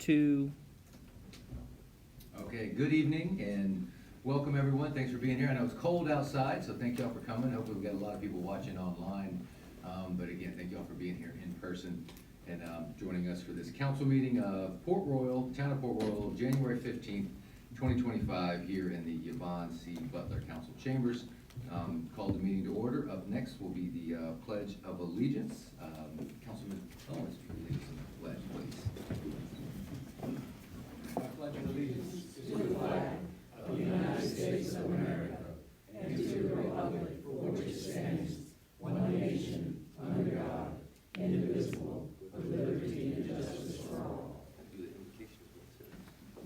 2. Okay, good evening and welcome everyone. Thanks for being here. I know it's cold outside, so thank y'all for coming. Hopefully we got a lot of people watching online. But again, thank y'all for being here in person and joining us for this council meeting of Port Royal, Town of Port Royal, January 15th, 2025, here in the Yvonne C. Butler Council Chambers. Call the meeting to order. Up next will be the Pledge of Allegiance. Councilman Owens, lead us in the pledge, please. I pledge allegiance to the flag of the United States of America and to the republic for which it stands, one nation, under God, indivisible, with liberty and justice for all.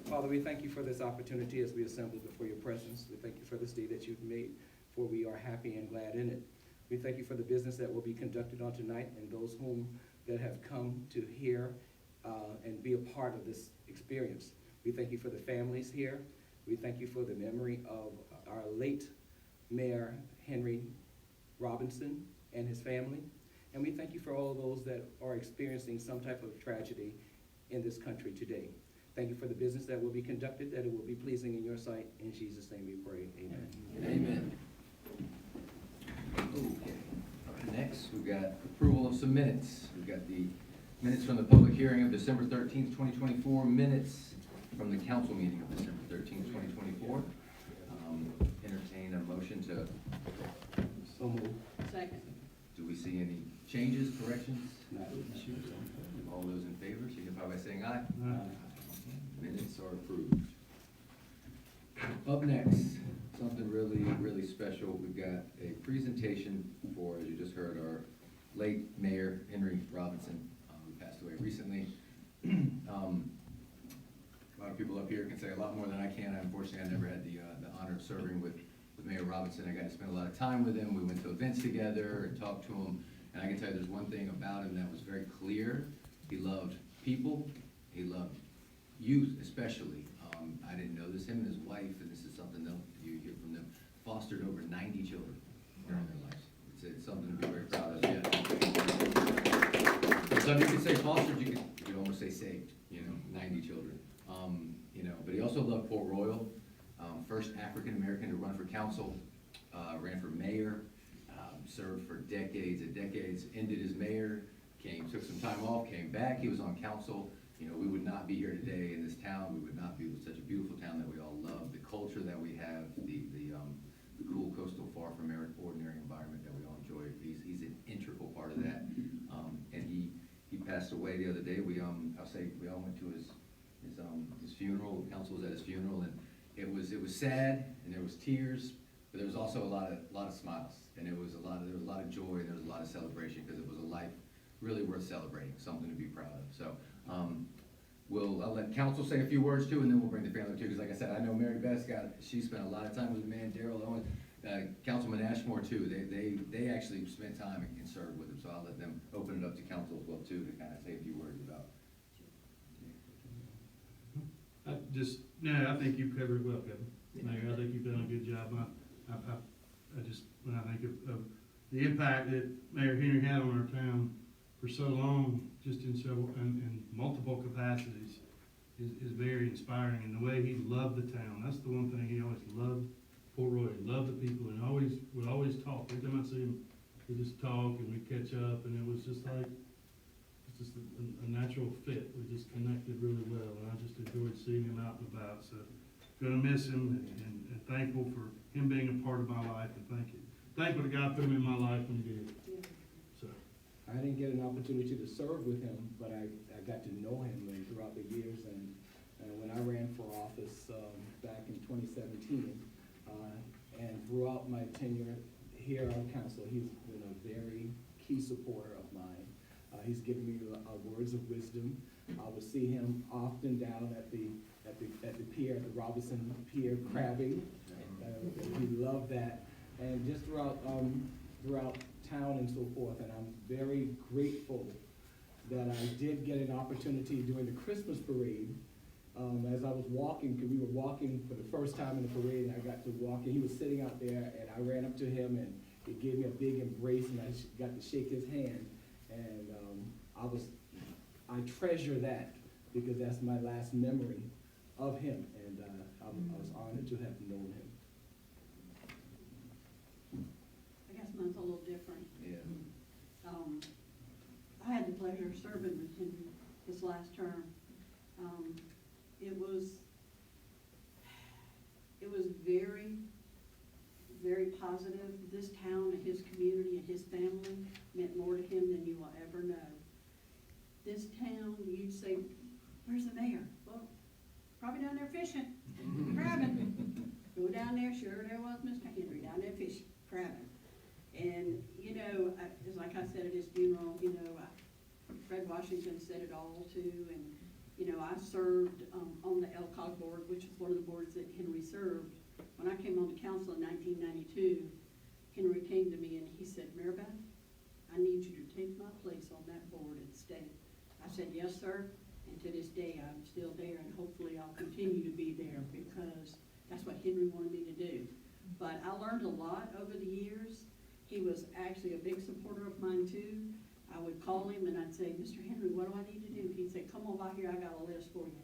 Father, we thank you for this opportunity as we assemble before your presence. We thank you for this day that you've made, for we are happy and glad in it. We thank you for the business that will be conducted on tonight and those whom that have come to hear and be a part of this experience. We thank you for the families here. We thank you for the memory of our late Mayor Henry Robinson and his family. And we thank you for all those that are experiencing some type of tragedy in this country today. Thank you for the business that will be conducted, that it will be pleasing in your sight. In Jesus' name we pray, amen. Amen. Okay, up next, we've got approval of some minutes. We've got the minutes from the public hearing of December 13th, 2024, minutes from the council meeting of December 13th, 2024. Entertain a motion to, So moved. Second. do we see any changes, corrections? No issues. All those in favor, signify by saying aye. Minutes are approved. Up next, something really, really special. We've got a presentation for, as you just heard, our late Mayor Henry Robinson, who passed away recently. A lot of people up here can say a lot more than I can. Unfortunately, I never had the honor of serving with Mayor Robinson. I got to spend a lot of time with him. We went to events together and talked to him. And I can tell you there's one thing about him that was very clear. He loved people. He loved youth especially. I didn't know this. Him and his wife, and this is something that you hear from them, fostered over 90 children during their lives. It's something to be very proud of. Yeah. Some you could say fostered, you could almost say saved. 90 children. But he also loved Port Royal. First African American to run for council, ran for mayor, served for decades and decades. Ended as mayor, took some time off, came back. He was on council. We would not be here today in this town. We would not be with such a beautiful town that we all love. The culture that we have, the cool coastal, far from ordinary environment that we all enjoy. He's an integral part of that. And he passed away the other day. We all went to his funeral. The council was at his funeral, and it was sad, and there was tears, but there was also a lot of smiles, and there was a lot of joy, and there was a lot of celebration because it was a life really worth celebrating, something to be proud of. So I'll let council say a few words too, and then we'll bring the family too. Because like I said, I know Mary Beth she spent a lot of time with the man, Daryl Owen, Councilman Ashmore too. They actually spent time and served with him. So I'll let them open it up to council as well too to kind of say a few words about. I think you've covered it well, Kevin. Mayor, I think you've done a good job. When I think of the impact that Mayor Henry had on our town for so long, just in multiple capacities, is very inspiring. And the way he loved the town, that's the one thing he always loved. Port Royal, he loved the people, and would always talk. Every time I see him, we just talk and we catch up, and it was just like, it's just a natural fit. We just connected really well, and I just enjoyed seeing him out and about. So, gonna miss him, and thankful for him being a part of my life, and thankful to God put him in my life when he did. So, I didn't get an opportunity to serve with him, but I got to know him throughout the years. And when I ran for office back in 2017, and throughout my tenure here on council, he's been a very key supporter of mine. He's given me words of wisdom. I would see him often down at the pier, at the Robinson Pier, crabbing. He loved that, and just throughout town and so forth. And I'm very grateful that I did get an opportunity during the Christmas parade. As I was walking, because we were walking for the first time in the parade, and I got to walk, and he was sitting out there, and I ran up to him, and he gave me a big embrace, and I got to shake his hand. And I treasure that because that's my last memory of him, and I was honored to have known him. I guess mine's a little different. Yeah. I had the pleasure of serving with him his last term. It was very, very positive. This town and his community and his family meant more to him than you will ever know. This town, you'd say, where's the mayor? Well, probably down there fishing, crabbing. Go down there, sure there was Mr. Henry down there fishing, crabbing. And, you know, it's like I said at his funeral, you know, Fred Washington said it all too, and, you know, I served on the LCOG board, which is one of the boards that Henry served. When I came on the council in 1992, Henry came to me and he said, Maribeth, I need you to take my place on that board and stay. I said, yes, sir, and to this day, I'm still there, and hopefully I'll continue to be there because that's what Henry wanted me to do. But I learned a lot over the years. He was actually a big supporter of mine too. I would call him and I'd say, Mr. Henry, what do I need to do? He'd say, come on by here, I got a list for you.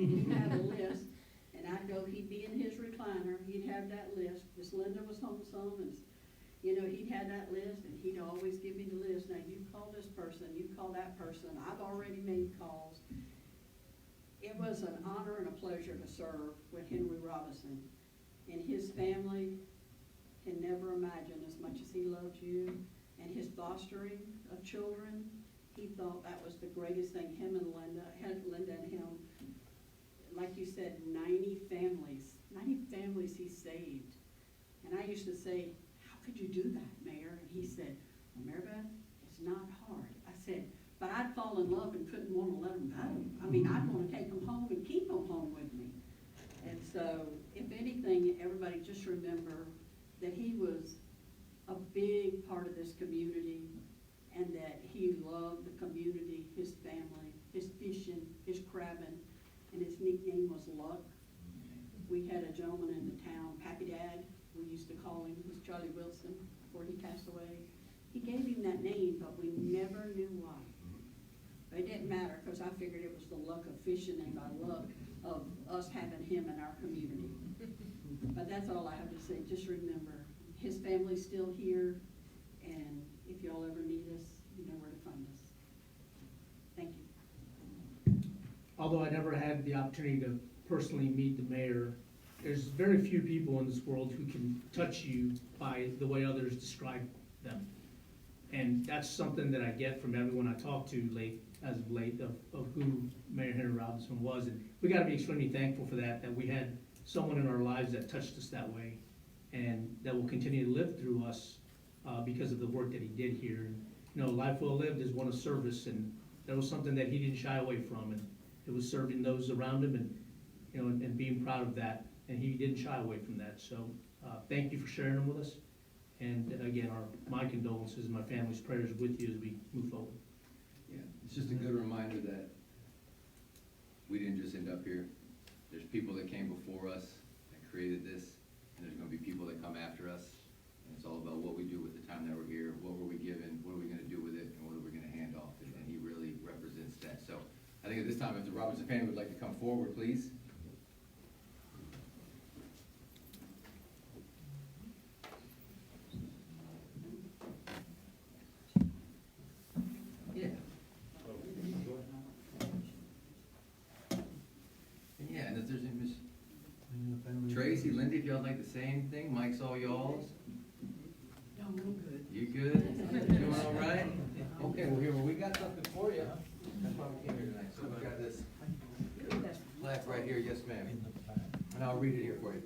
He'd have a list, and I'd go, he'd be in his recliner, he'd have that list. Miss Linda was home some, and, you know, he'd have that list, and he'd always give me the list. Now, you call this person, you call that person. I've already made calls. It was an honor and a pleasure to serve with Henry Robinson. And his family can never imagine as much as he loved you. And his fostering of children, he thought that was the greatest thing. Him and Linda and him, like you said, 90 families he saved. And I used to say, how could you do that, Mayor? And he said, well, Maribeth, it's not hard. I said, but I'd fall in love and couldn't want to let them go. I mean, I'd want to take them home and keep them home with me. And so, if anything, everybody just remember that he was a big part of this community, and that he loved the community, his family, his fishing, his crabbing, and his nickname was Luck. We had a gentleman in the town, Pappy Dad, we used to call him, was Charlie Wilson, before he passed away. He gave him that name, but we never knew why. But it didn't matter, because I figured it was the luck of fishing and by luck of us having him in our community. But that's all I have to say. Just remember, his family's still here, and if y'all ever need us, you know where to find us. Thank you. Although I never had the opportunity to personally meet the mayor, there's very few people in this world who can touch you by the way others describe them. And that's something that I get from everyone I talk to as of late, of who Mayor Henry Robinson was. And we gotta be extremely thankful for that we had someone in our lives that touched us that way, and that will continue to live through us because of the work that he did here. And, you know, life well lived is one of service, and that was something that he didn't shy away from, and it was serving those around him, and, you know, and being proud of that, and he didn't shy away from that. So thank you for sharing them with us, and again, my condolences and my family's prayers with you as we move forward. Yeah, it's just a good reminder that we didn't just end up here. There's people that came before us that created this, and there's gonna be people that come after us. And it's all about what we do with the time that we're here, what were we given, what are we gonna do with it, and what are we gonna hand off, and he really represents that. So I think at this time, if the Robinson family would like to come forward, please. Yeah. Yeah, and if there's any Tracy, Lindy, if y'all like the same thing, Mike's all y'all's. No, I'm good. You good? Doing all right? Okay, well, here, we got something for you. That's why we came here tonight. So we got this plaque right here, yes, ma'am. And I'll read it here for you.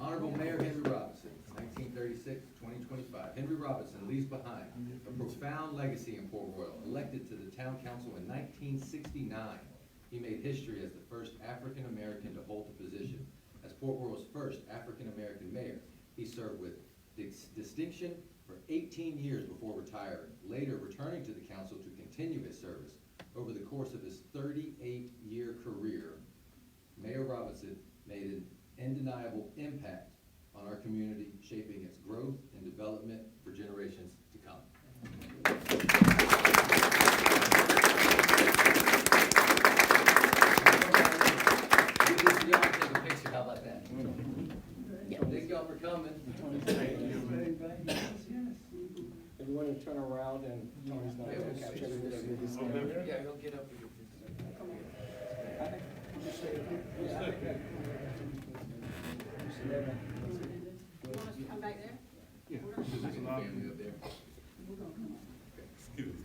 Honorable Mayor Henry Robinson, 1936-2025. Henry Robinson leaves behind a profound legacy in Port Royal. Elected to the town council in 1969, he made history as the first African-American to hold the position. As Port Royal's first African-American mayor, he served with distinction for 18 years before retiring, later returning to the council to continue his service. Over the course of his 38-year career, Mayor Robinson made an undeniable impact on our community, shaping its growth and development for generations to come. Want us to come back there? Yeah. Family up there. Excuse me.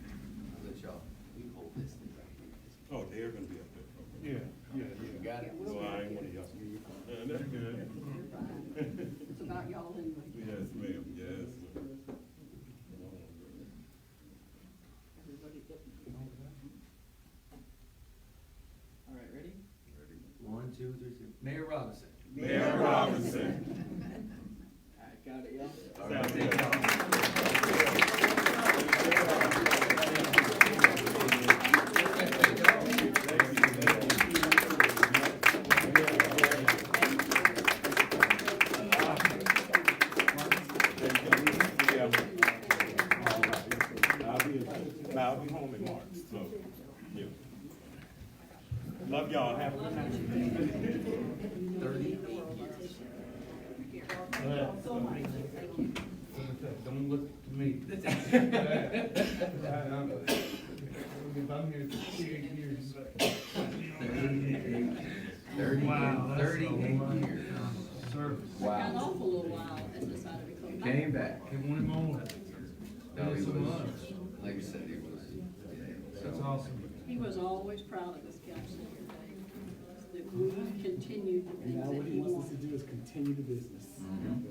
I'll let y'all, we hold this thing right here. Oh, they're gonna be up there. Yeah, yeah, You got it? So I ain't one of y'all. That's good. It's about y'all anyway. Yes, ma'am, yes. Everybody get. All right, ready? 1, 2, 3, 4. Mayor Robinson. Mayor Robinson. I got it, y'all. All right, thank I'll be home in March, so, yeah. Love y'all, have a good night. 38 Don't look to me. If I'm here 38 years. 38 Wow, that's a 38 long years. service. Got Wow. off a little while and decided to come back. Came back. Give one more. No, he Thanks so was, much. like you said, he was, yeah, That's so. awesome. He was always proud of this council here, Dave, that we continued the And things now that what he he wants us wanted. to do is continue the business. Mhm.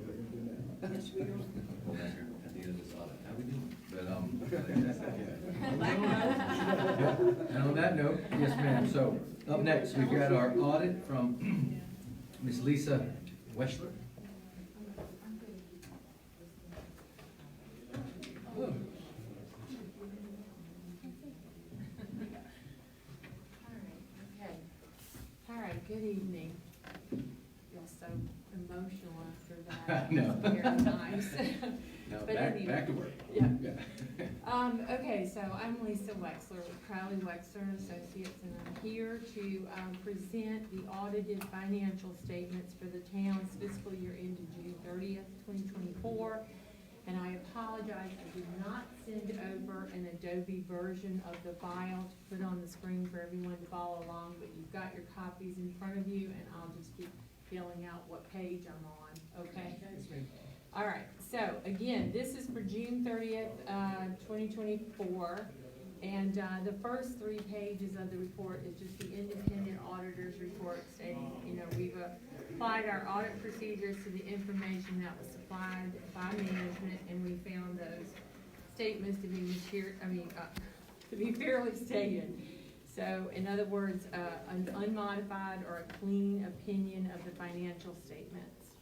Yes, we are. Well, that's here at the end of this audit. How we doing? But, and on that note, yes, ma'am. So up next, we've got our audit from Ms. Lisa Weschler. All right, good evening. Feel so emotional after that. I know. Very nice. Now, But back anyway. to work. Yeah. Yeah. Okay, so I'm Lisa Wexler with Crowley Wexler and Associates, and I'm here to, present the audited financial statements for the town's fiscal year ended June 30th, 2024. And I apologize, I did not send over an Adobe version of the file to put on the screen for everyone to follow along, but you've got your copies in front of you, and I'll just keep filling out what page I'm on, okay? All right, so again, this is for June 30th, 2024. And the first 3 pages of the report is just the independent auditor's report stating, we've applied our audit procedures to the information that was supplied by management, and we found those statements to be to be fairly stated. So in other words, an unmodified or a clean opinion of the financial statements.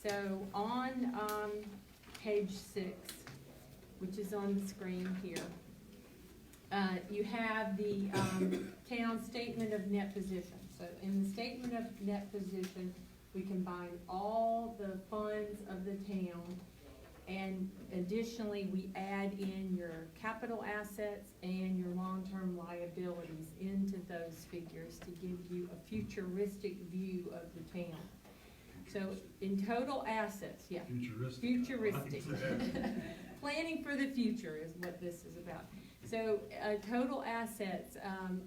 So on page 6, which is on the screen here, you have the town statement of net position. So in the statement of net position, we combine all the funds of the town, and additionally, we add in your capital assets and your long-term liabilities into those figures to give you a futuristic view of the town. So in total assets, yeah. Futuristic. Futuristic. Planning for the future is what this is about. So, total assets,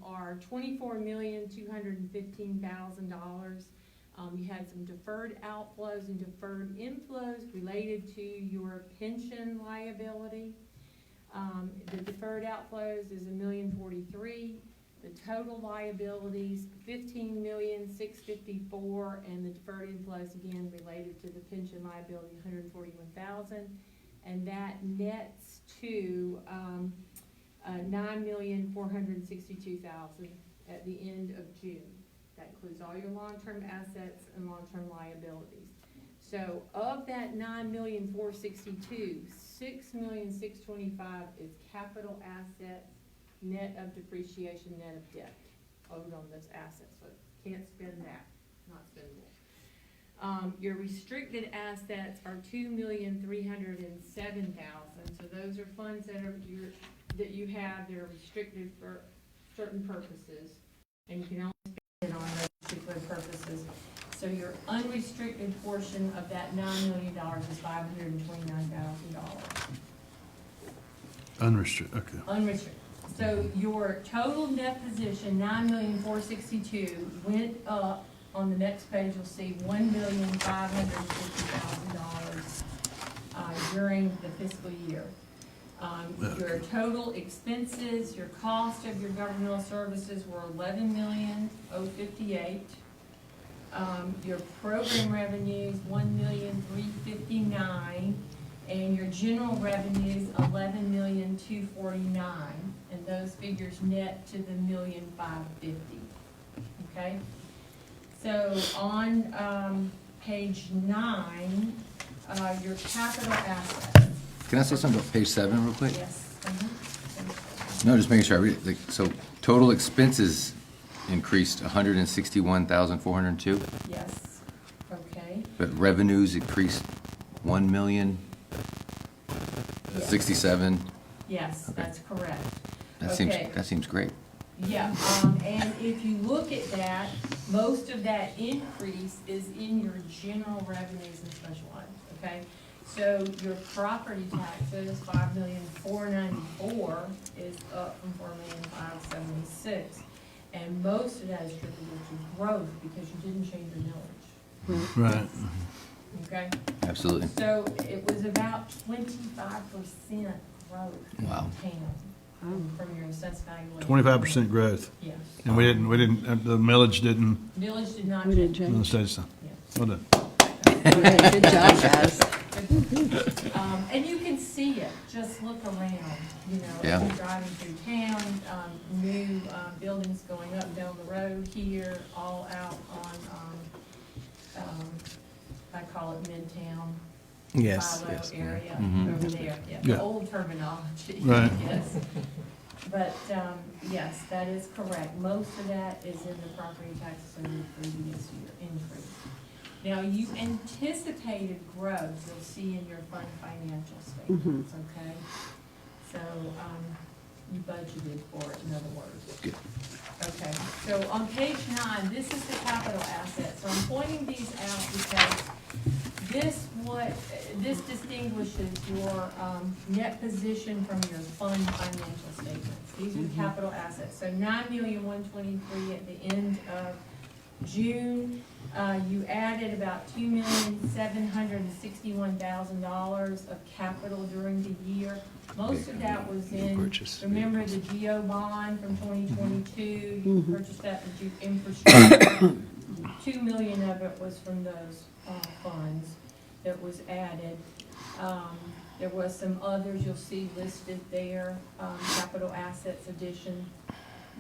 are $24,215,000. You had some deferred outflows and deferred inflows related to your pension liability. The deferred outflows is $1,043,000. The total liabilities, $15,654,000, and the deferred inflows again related to the pension liability, $141,000, and that nets to $9,462,000 at the end of June. That includes all your long-term assets and long-term liabilities. So of that $9,462,000, $6,625,000 is capital assets, net of depreciation, net of debt, owed on those assets. So can't spend that, not spendable. Your restricted assets are $2,307,000. So those are funds that you have that are restricted for certain purposes, and you can only spend it on those particular purposes. So your unrestricted portion of that $9 million is $529,000. Unrestricted, okay. Unrestricted. So your total net position, $9,462,000, went up on the next page, you'll see $1,550,000 during the fiscal year. Your total expenses, your cost of your governmental services were $11,058,000. Your program revenues, $1,359,000, and your general revenues, $11,249,000, and those figures net to the $1,550,000. Okay? So on page 9, your capital assets. Can I say something about page 7 real quick? Yes. No, just making sure I read it. Like, so total expenses increased 161,402, Yes, okay. but revenues increased 1,067,000. Yes, Okay. that's correct. That Okay. seems great. Yeah, and if you look at that, most of that increase is in your general revenues and special items, okay? So your property taxes, $5,494,000 is up from $4,576,000. And most of that is attributable to growth because you didn't change your millage, Right. okay? Absolutely. So it was about 25% growth in Wow. town from your assessed valuation. 25% growth, Yes. and we didn't, the millage didn't, Village did not We didn't change. no, change. stay the same. Yes. Well done. Okay, good job, guys. And you can see it, just look around, you know, Yeah. if you're driving through town, new, buildings going up down the road here, all out on, I call it Midtown. Philo area Mhm. over there, yeah, Yeah. the old terminology, Right. yes. But, yes, that is correct, most of that is in the property taxes in the previous year increase. Now, you anticipated growth, you'll see in your fund financial statements, okay? So, you budgeted for it, in other words. Good. Okay, so on page 9, this is the capital asset, so I'm pointing these out because this distinguishes your, net position from your fund financial statements. These are the capital assets, so $9,123,000 at the end of June. You added about $2,761,000 of capital during the year. Most of that was in, remember the GEO bond from 2022? You purchased that for infrastructure. $2 million of it was from those funds that was added. There was some others you'll see listed there, capital assets addition.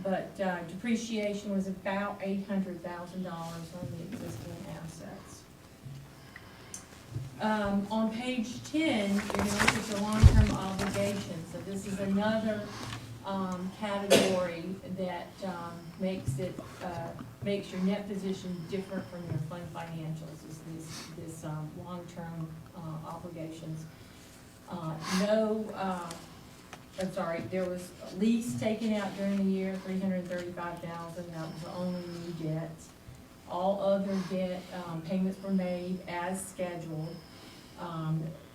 But depreciation was about $800,000 on the existing assets. On page 10, you're gonna look at your long-term obligations. So this is another category that makes your net position different from your fund financials, is this long-term obligations. There was a lease taken out during the year, $335,000, that was the only new debt. All other debt, payments were made as scheduled.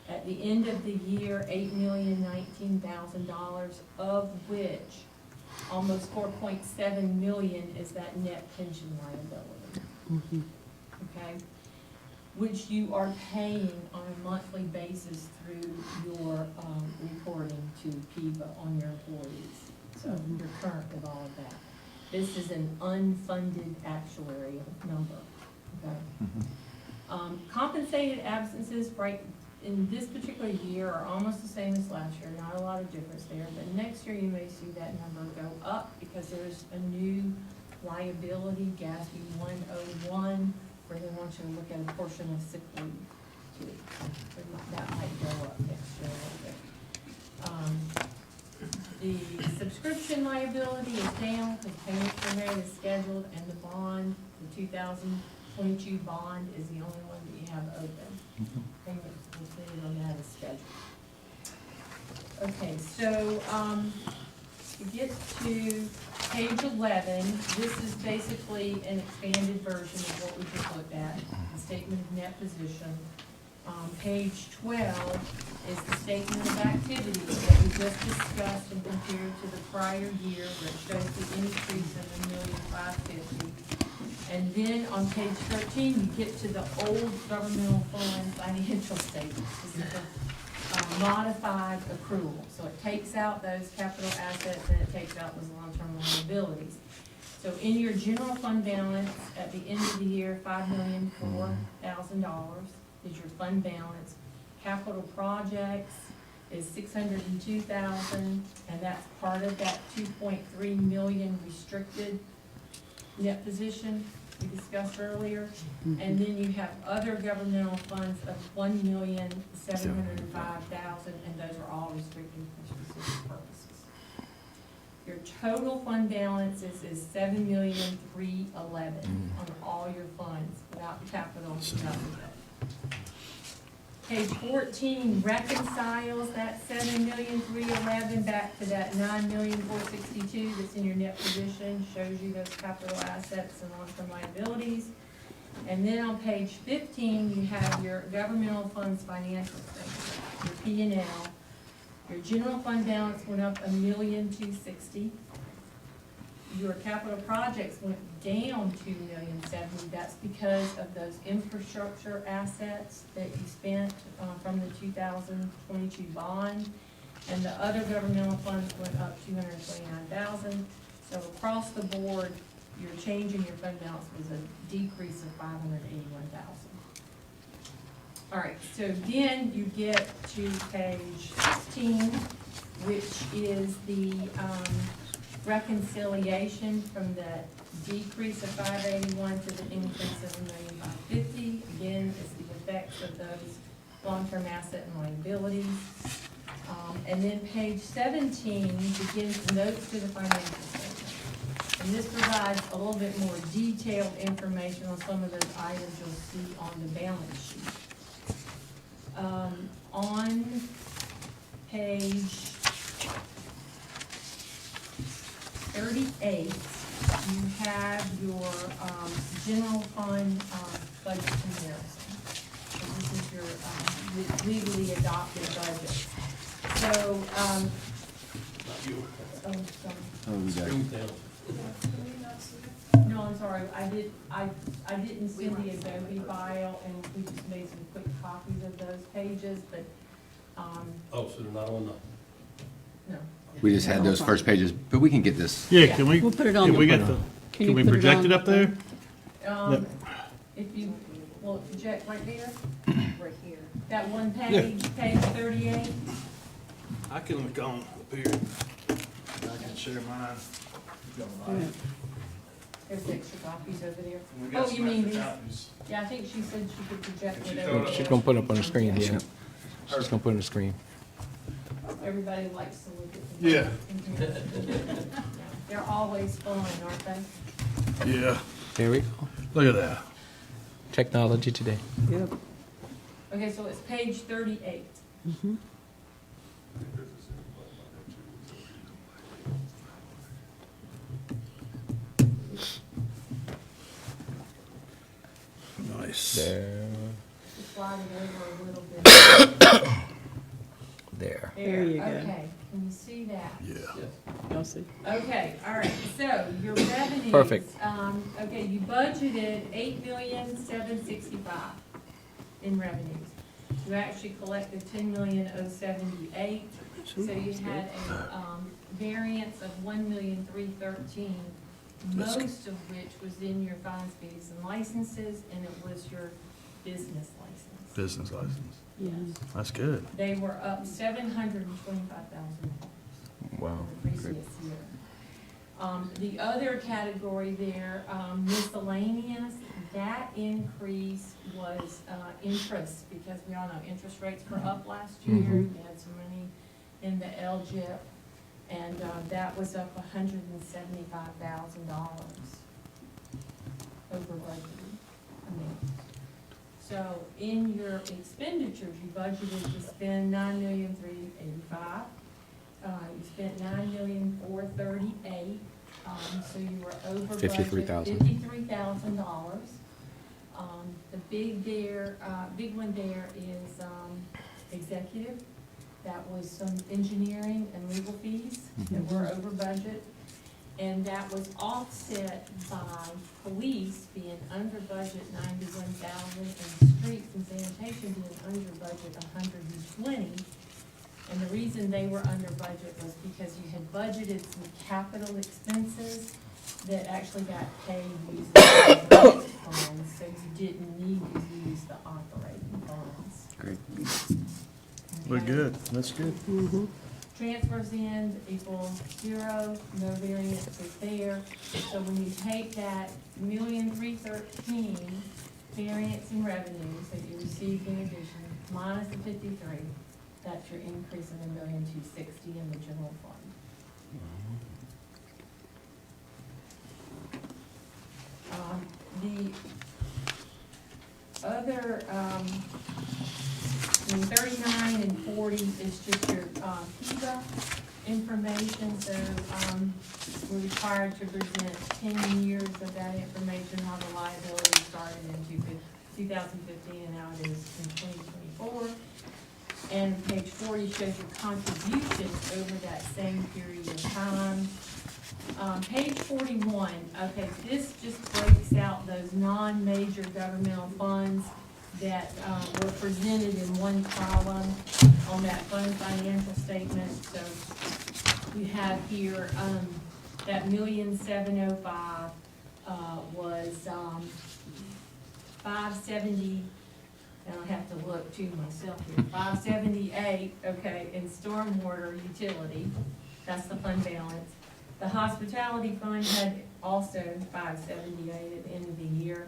At the end of the year, $8,019,000, of which almost $4.7 million is that net pension liability. Okay? Which you are paying on a monthly basis through your, reporting to PIVA on your employees. So you're current with all of that. This is an unfunded actuarial number, okay? Compensated absences, right, in this particular year are almost the same as last year, not a lot of difference there, but next year you may see that number go up because there's a new liability, GASB 101, where they want you to look at a portion of sick leave too. That might go up next year a little bit. The subscription liability is down because payments were made as scheduled, and the bond, the 2022 bond is the only one that you have open. Payments completed on that is scheduled. Okay, so, to get to page 11, this is basically an expanded version of what we just looked at, the statement of net position. Page 12 is the statement of activities that we just discussed and compared to the prior year, where it shows the increase of $1,550,000. And then on page 13, you get to the old governmental fund financial statements. This is a modified accrual. So it takes out those capital assets and it takes out those long-term liabilities. So in your general fund balance at the end of the year, $5,004,000 is your fund balance. Capital projects is $602,000, and that's part of that $2.3 million restricted net position we discussed earlier. And then you have other governmental funds of $1,705,000, and those are all restricted for specific purposes. Your total fund balance is $7,311,000 on all your funds, without capital, without reserve. Page 14 reconciles that $7,311,000 back to that $9,462,000 that's in your net position, shows you those capital assets and long-term liabilities. And then on page 15, you have your governmental funds financial statement, your P&L. Your general fund balance went up $1,260,000. Your capital projects went down $2,070,000. That's because of those infrastructure assets that you spent from the 2022 bond. And the other governmental funds went up $229,000. So across the board, your change in your fund balance was a decrease of $581,000. All right, so then you get to page 16, which is the reconciliation from the decrease of 581 to the increase of $1,550,000. Again, it's the effects of those long-term asset and liabilities. And then page 17 begins notes to the financial statement. And this provides a little bit more detailed information on some of those items you'll see on the balance sheet. On page 38, you have your general fund budget comparison. So this is your legally adopted budget. So, no, I'm sorry, I didn't send the Adobe file, and we just made some quick copies of those pages, but, Oh, so they're not on no. We just had those first pages, but we can get this. Yeah, can we, We'll put it on can the- we get the, Can can you we put it project on it up there? If you, will it project right there? Right here. That one page, page 38? I can look on up here. I can share mine. There's extra copies over there. Oh, you mean these? Yeah, I think she said she could project whatever. She's gonna put it up on the screen, yeah. She's gonna put it on the screen. Everybody likes to look at the. Yeah. Yeah, they're always fun, aren't they? Yeah, There we go. look at that. Technology today. Yep. Okay, so it's page 38. Nice. There. Just slide it over a little bit. There. There you go. Okay, can you see that? Yeah. Y'all see? Okay, all right, so your revenues. Perfect. Okay, you budgeted $8,765,000 in revenues. You actually collected $10,078,000, so you had a variance of $1,313,000, most of which was in your fines, fees, and licenses, and it was your business license. Business license. Yes. That's good. They were up $725,000 Wow. the previous year. The other category there, miscellaneous, that increase was, interest, because we all know interest rates were up last year. Mhm. We had some money in the LGIP, and, that was up $175,000 over budgeted amount. So in your expenditures, you budgeted to spend $9,385,000. You spent $9,438,000, so you were over budget. $53,000. $53,000. The big one there is, executive. That was some engineering and legal fees that were over budget. And that was offset by police being under budget 91,000 and streets and sanitation being under budget 120. And the reason they were under budget was because you had budgeted some capital expenses that actually got paid using the budget funds, so you didn't need to use the operating funds. Great. We're Okay? good, that's good. Transfers in equal 0, no variances there. So when you take that $1,313,000 variance in revenues that you received in addition, minus the 53, that's your increase of $1,260,000 in the general fund. The other, 39 and 40 is just your PIVA information, so we're required to present 10 years of that information, how the liability started in 2015 and now it is in 2024. And page 40 shows your contributions over that same period of time. Page 41, okay, this just breaks out those non-major governmental funds that were presented in one column on that fund financial statement. So you have here that $1,705,000 was 570. And I have to look to myself here. 578, okay, in stormwater utility. That's the fund balance. The hospitality fund had also 578 at the end of the year.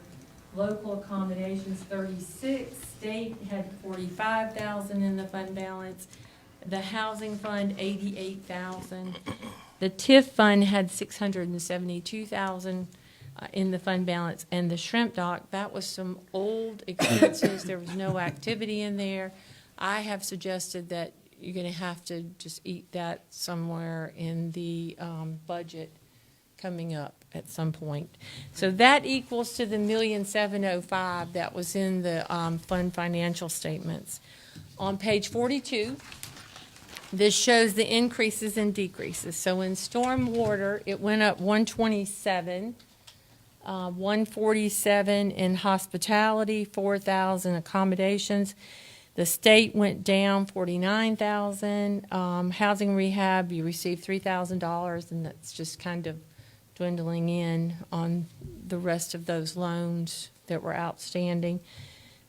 Local accommodations, 36. State had 45,000 in the fund balance. The housing fund, 88,000. The TIF fund had 672,000 in the fund balance. And the shrimp dock, that was some old expenses. There was no activity in there. I have suggested that you're going to have to just eat that somewhere in the budget coming up at some point. So that equals to the $1,705,000 that was in the fund financial statements. On page 42, this shows the increases and decreases. So in stormwater, it went up 127, 147 in hospitality, 4,000 accommodations. The state went down 49,000. Housing rehab, you received $3,000, and that's just kind of dwindling in on the rest of those loans that were outstanding.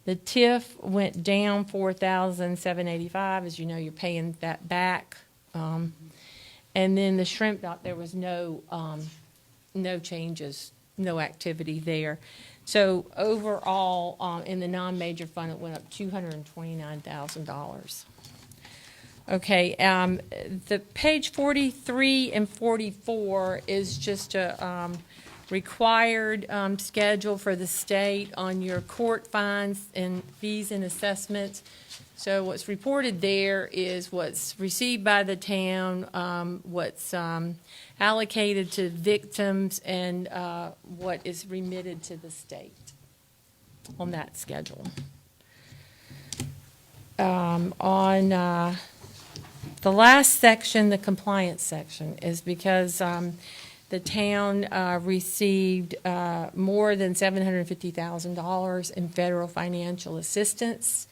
The TIF went down 4,785. As you know, you're paying that back. And then the shrimp dock, there was no changes, no activity there. So overall, in the non-major fund, it went up $229,000. Okay, the page 43 and 44 is just a required schedule for the state on your court fines and fees and assessments. So what's reported there is what's received by the town, what's allocated to victims, and what is remitted to the state on that schedule. On the last section, the compliance section, is because the town received more than $750,000 in federal financial assistance.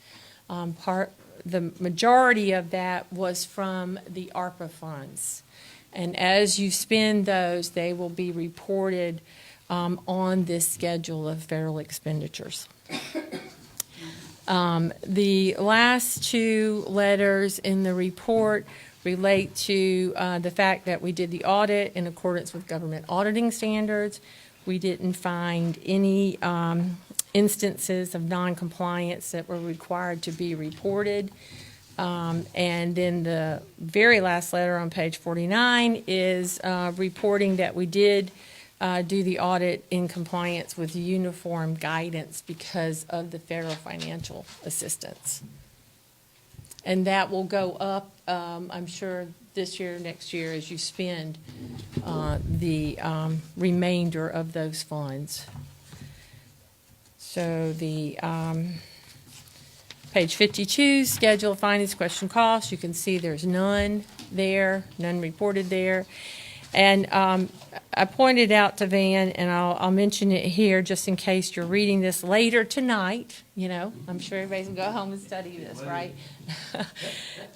The majority of that was from the ARPA funds. And as you spend those, they will be reported on this schedule of federal expenditures. The last two letters in the report relate to the fact that we did the audit in accordance with government auditing standards. We didn't find any instances of noncompliance that were required to be reported. And then the very last letter on page 49 is reporting that we did do the audit in compliance with uniform guidance because of the federal financial assistance. And that will go up, I'm sure, this year, next year, as you spend the remainder of those funds. So the page 52, schedule of findings, question costs. You can see there's none there, none reported there. And I pointed out to Van, and I'll mention it here just in case you're reading this later tonight. You know, I'm sure everybody's going to go home and study this, right?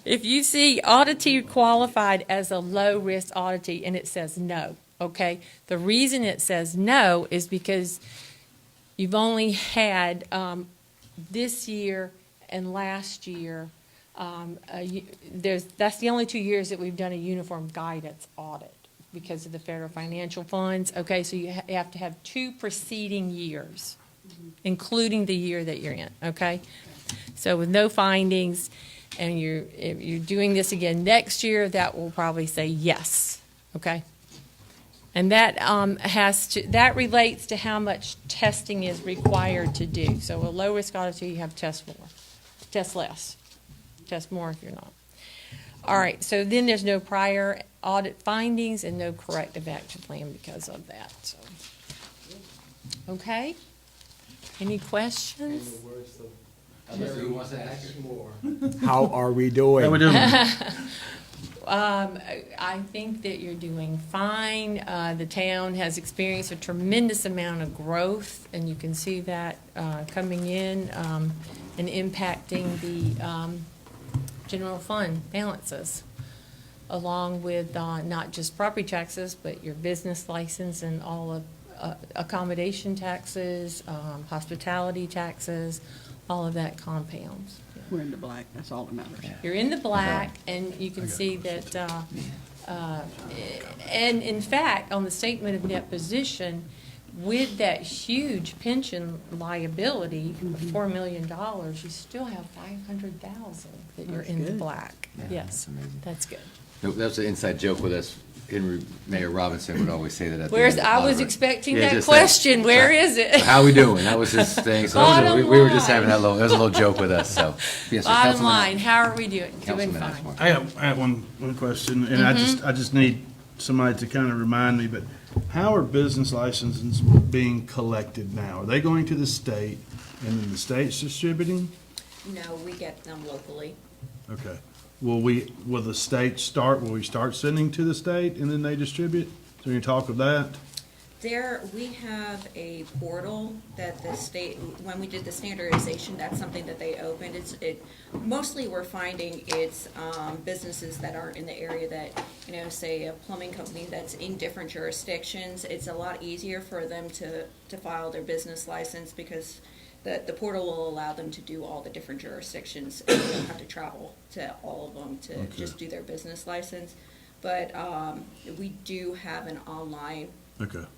If you see auditee qualified as a low-risk auditee, and it says no, okay? The reason it says no is because you've only had this year and last year, that's the only 2 years that we've done a uniform guidance audit because of the federal financial funds. Okay, so you have to have 2 preceding years, including the year that you're in, okay? So with no findings, and if you're doing this again next year, that will probably say yes, okay? And that that relates to how much testing is required to do. So a low-risk auditee, you have to test more, test less, test more if you're not. All right, so then there's no prior audit findings and no corrective action plan because of that, so. Okay? Any questions? Unless who wants to ask it? How are we doing? How we doing? I think that you're doing fine. The town has experienced a tremendous amount of growth, and you can see that coming in and impacting the general fund balances, along with not just property taxes, but your business license and all of accommodation taxes, hospitality taxes, all of that compounds. We're in the black, that's all that matters. You're in the black, and you can see that, and in fact, on the statement of net position, with that huge pension liability of $4 million, you still have $500,000 that you're in the black. Yeah, Yes, that's amazing. that's good. No, that was an inside joke with us. Henry, Mayor Robinson would always say that at the Where's, end of I was Oliver. expecting Yeah, that just question, where is it? How we doing? That was his thing. So Bottom we were just line. having that little, it was a little joke with us, so. Yes, sir. Bottom Councilman- line, how are we doing? Doing Councilman fine. Ashmore. I have one question, and I just need somebody to kind of remind me, but how are business licenses being collected now? Are they going to the state, and then the state's distributing? No, we get them locally. Okay. Will the state will we start sending to the state, and then they distribute? Is there any talk of that? We have a portal that the state, when we did the standardization, that's something that they opened. Mostly we're finding it's businesses that aren't in the area that, say a plumbing company that's in different jurisdictions. It's a lot easier for them to file their business license because the portal will allow them to do all the different jurisdictions and they don't have to travel to all of them to just do their business license. But we do have an online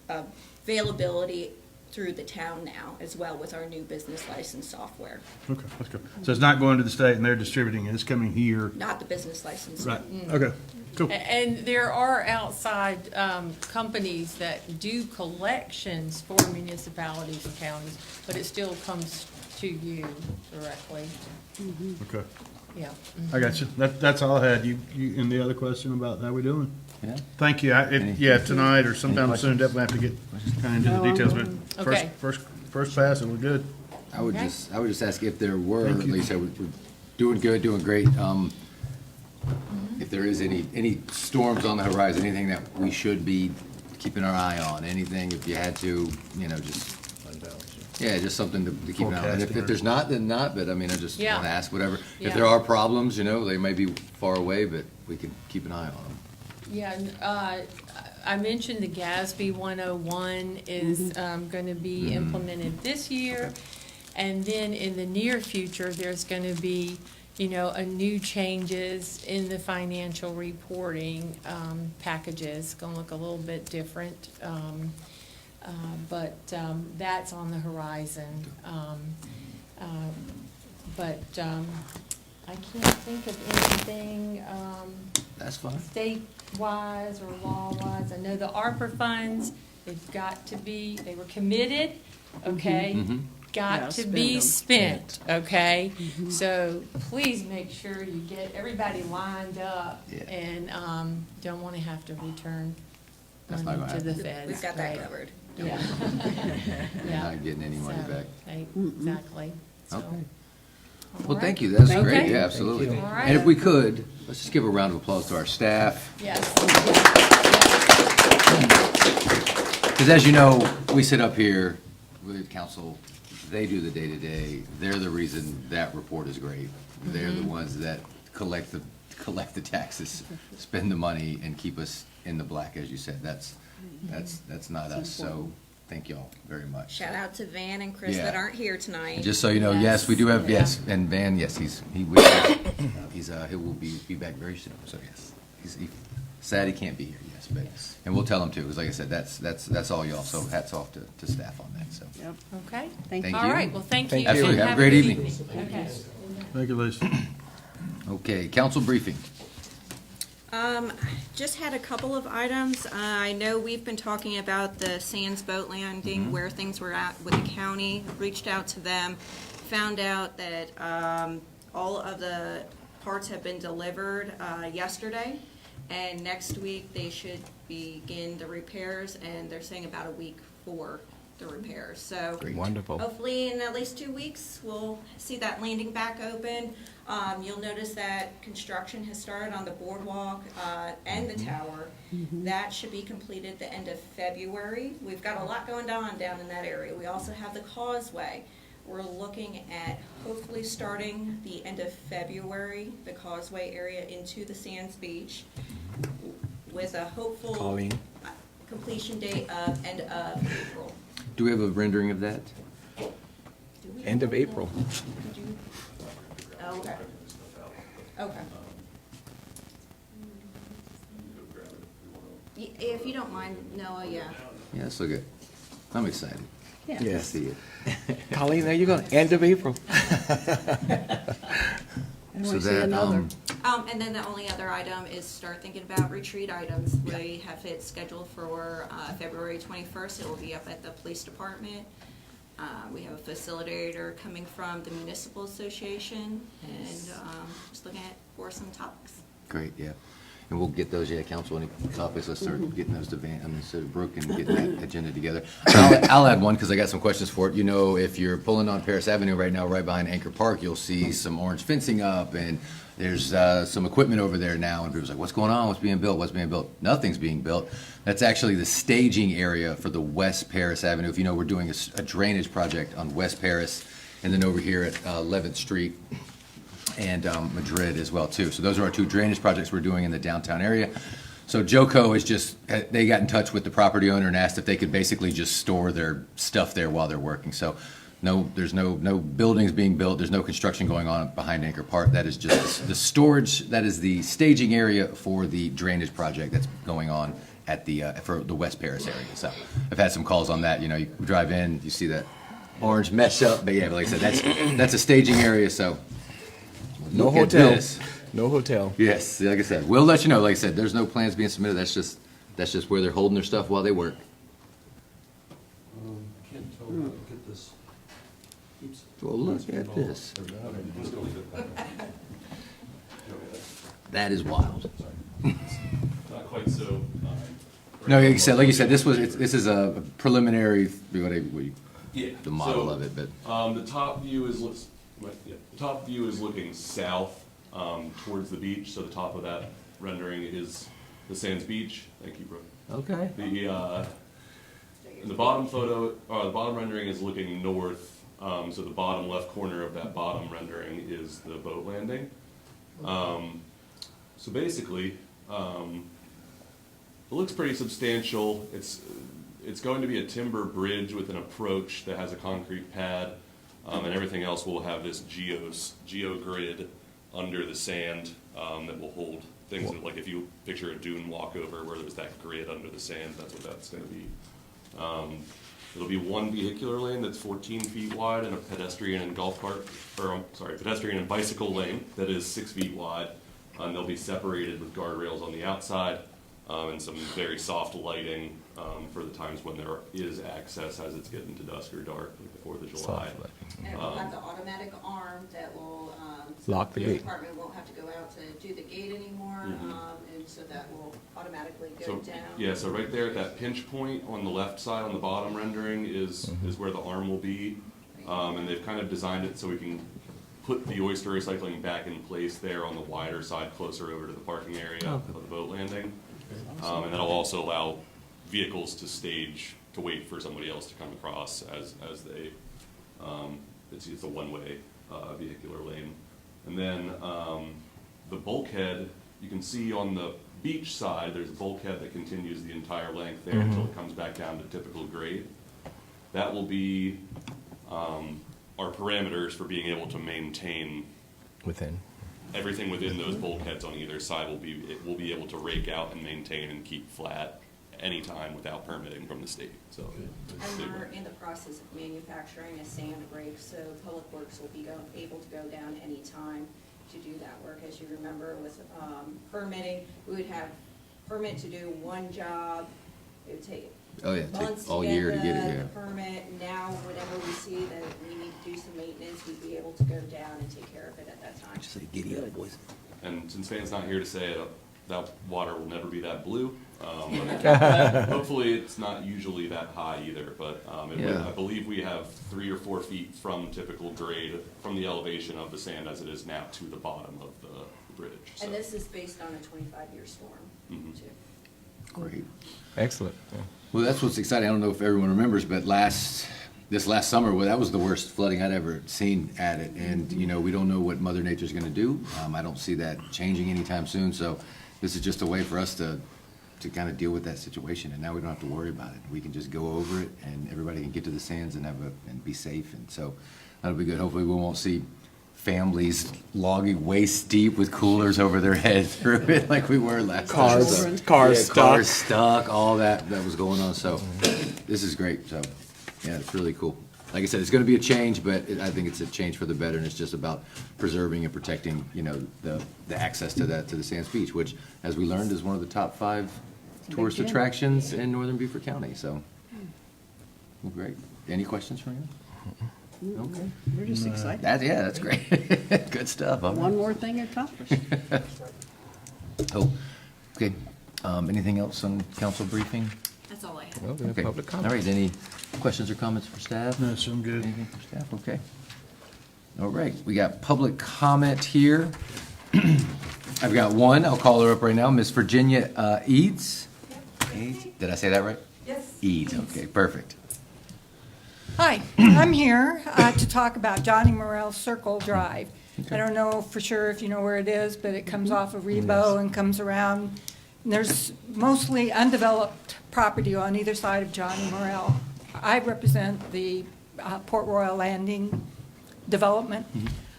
availability through the town now as well with our new business license software. Okay, that's good. So it's not going to the state and they're distributing it, it's coming here? Not the business license. Right, okay, cool. And there are outside companies that do collections for municipalities and counties, but it still comes to you directly. Okay, Yeah. I got you. That's all I had. You, and the other question about how we doing? Yeah. Thank you. Tonight or sometime soon, definitely have to get kind of into the details, but Okay. first pass, it was good. I would Okay. just ask if there were, Thank at you. least we're doing good, doing great. If there is any storms on the horizon, anything that we should be keeping our eye on, anything, if you had to, just something to keep an eye on. And if Forecasting. there's not, then not, but I mean, I just Yeah. want to ask whatever. Yeah. If there are problems, they may be far away, but we can keep an eye on them. Yeah, and, I mentioned the GASB 101 is going to be implemented this year. And then in the near future, there's going to be, a new changes in the financial reporting packages. Going to look a little bit different. But that's on the horizon. I can't think of anything That's fine. state-wise or law-wise. I know the ARPA funds, they were committed, okay? Mhm. Yeah, Got to spend be them. spent, okay? So please make sure you get everybody lined up Yeah. and don't want to have to return That's not money gonna to the happen. feds. We've got that right? covered. Yeah. You're Yeah. not getting any money So, back. right, exactly. So, Okay. all Well, right. thank you. That's Okay. great. Yeah, absolutely. All right. And if we could, let's just give a round of applause to our staff. Yes. Because as you know, we sit up here with council, they do the day-to-day, they're the reason that report is great. They're the ones that collect the taxes, spend the money, and keep us in the black, as you said. That's not us, so thank y'all very much. Shout out to Van and Chris Yeah. that aren't here tonight. And just so you know, yes, we do have, Yeah. yes, and Van, yes, he will be back very soon, so yes. He's sad he can't be here, yes, but, and we'll tell him too, because like I said, that's all y'all, so hats off to staff on that, so. Okay, Thank you. All right, well, thank you. Thank you. Absolutely, and have a great good evening. Okay. Thank you, Lisa. Okay, council briefing. Just had a couple of items. I know we've been talking about the Sands boat landing, where things were at with the county. Reached out to them, found out that all of the parts have been delivered yesterday, and next week they should begin the repairs, and they're saying about a week for the repairs. So Wonderful. hopefully in at least 2 weeks, we'll see that landing back open. You'll notice that construction has started on the boardwalk and the tower. That should be completed the end of February. We've got a lot going on down in that area. We also have the causeway. We're looking at hopefully starting the end of February, the causeway area into the Sands Beach, with a hopeful Colleen. completion date of end of April. Do we have a rendering of that? Do we End have of a- April. Okay. Okay. If you don't mind, Noah, yeah. Yeah, let's look at, I'm excited. Yeah. to Yes. see it. Colleen, there you go. End of April. And So we see that, another. And then the only other item is start thinking about retreat items. We have it scheduled for February 21st. It will be up at the police department. We have a facilitator coming from the Municipal Association, and just looking at for some topics. Great, yeah. And we'll get those, yeah, council, any topics, let's start getting those to to Brooke and getting that agenda together. I'll add one, because I got some questions for it. You know, if you're pulling on Paris Avenue right now, right behind Anchor Park, you'll see some orange fencing up, and there's some equipment over there now, and people's like, what's going on? What's being built? What's being built? Nothing's being built. That's actually the staging area for the West Paris Avenue. If you know, we're doing a drainage project on West Paris, and then over here at 11th Street and Madrid as well, too. So those are our two drainage projects we're doing in the downtown area. So Joco is just, they got in touch with the property owner and asked if they could basically just store their stuff there while they're working. So no, there's no buildings being built, there's no construction going on behind Anchor Park. That is just the storage, that is the staging area for the drainage project that's going on at the, for the West Paris area. So I've had some calls on that, you know, you drive in, you see that orange mesh up, but yeah, but like I said, that's a staging area, so. No Look at hotel. this. No hotel. Yes, like I said, we'll let you know. Like I said, there's no plans being submitted. That's just where they're holding their stuff while they work. Can't tell how to get this. Well, look at this. That is wild. Not quite so. No, like you said, this is a preliminary, Yeah. the model so, of it, but The top view is the top view is looking south towards the beach. So the top of that rendering is the Sands Beach. Thank you, Brooke. okay. The bottom photo, the bottom rendering is looking north. So the bottom left corner of that bottom rendering is the boat landing. So basically, it looks pretty substantial. It's going to be a timber bridge with an approach that has a concrete pad, and everything else will have this geo grid under the sand that will hold things like if you picture a dune walkover where there's that grid under the sand, that's what that's going to be. It'll be one vehicular lane that's 14 feet wide and a pedestrian and pedestrian and bicycle lane that is 6 feet wide. And they'll be separated with guardrails on the outside and some very soft lighting for the times when there is access as it's getting to dusk or dark, like the 4th of July. And we'll have the automatic arm that will, Lock the the gate. department won't have to go out to do the gate anymore, and so that will automatically go So, down. yeah, so right there at that pinch point on the left side on the bottom rendering is where the arm will be. And they've kind of designed it so we can put the oyster recycling back in place there on the wider side, closer over to the parking area of the boat landing. And that'll also allow vehicles to stage to wait for somebody else to come across as they, it's a one-way vehicular lane. And then the bulkhead, you can see on the beach side, there's a bulkhead that continues the entire length there until it comes back down to typical grade. That will be our parameters for being able to maintain Within. everything within those bulkheads on either side. We'll be able to rake out and maintain and keep flat anytime without permitting from the state, so. And we're in the process of manufacturing a sand rake, so Public Works will be able to go down anytime to do that work. As you remember with permitting, we would have permit to do one job. It would take Oh, yeah, take months all to year get to get it, the yeah. permit. Now, whenever we see that we need to do some maintenance, we'd be able to go down and take care of it at that time. Just say giddy up, boys. And since Van's not here to say it, that water will never be that blue. But hopefully, it's not usually that high either, but Yeah. I believe we have 3 or 4 feet from typical grade, from the elevation of the sand as it is now to the bottom of the bridge. So. And this is based on a 25-year storm, Mhm. too. Great. Excellent. Yeah. Well, that's what's exciting. I don't know if everyone remembers, but this last summer, well, that was the worst flooding I'd ever seen at it. And, you know, we don't know what Mother Nature's gonna do. I don't see that changing anytime soon, so this is just a way for us to kind of deal with that situation, and now we don't have to worry about it. We can just go over it, and everybody can get to the sands and and be safe, and so that'll be good. Hopefully, we won't see families logging waist deep with coolers over their heads through it like we were last time. So- Cars Yeah, cars stuck, all that was going on, so this is great, so, yeah, it's really cool. Like I said, it's gonna be a change, but I think it's a change for the better, and it's just about preserving and protecting, you know, the access to the Sands Beach, which, as we learned, is one of the top 5 tourist deal. attractions in northern Beaufort County, so. Well, great. Any questions for you? Okay. We're just excited. That's great. Good stuff. All right. One more thing accomplished. Oh, okay. Anything else on council briefing? That's all I have. Well, we have Okay. public comment. All right, any questions or comments for staff? No, so I'm good. Anything for staff? Okay. All right, we got public comment here. I've got one, I'll call her up right now, Miss Virginia Eads. Eads? Did I say that right? Yes. Eads, okay, perfect. Hi, I'm here to talk about Johnny Morrell Circle Drive. I don't know for sure if you know where it is, but it comes off of Rebo and comes around. And there's mostly undeveloped property on either side of Johnny Morrell. I represent the Port Royal Landing development.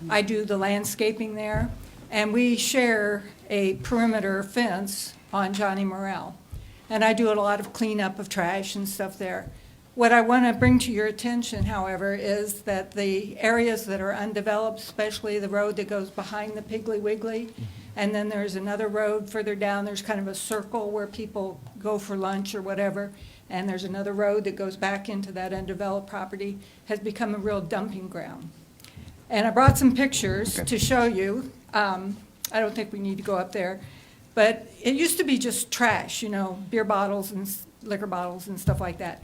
I do the landscaping there, and we share a perimeter fence on Johnny Morrell. And I do a lot of cleanup of trash and stuff there. What I want to bring to your attention, however, is that the areas that are undeveloped, especially the road that goes behind the Piggly Wiggly, and then there's another road further down, there's kind of a circle where people go for lunch or whatever, and there's another road that goes back into that undeveloped property, has become a real dumping ground. And I brought some pictures to show you. I don't think we need to go up there, but it used to be just trash, you know, beer bottles and liquor bottles and stuff like that.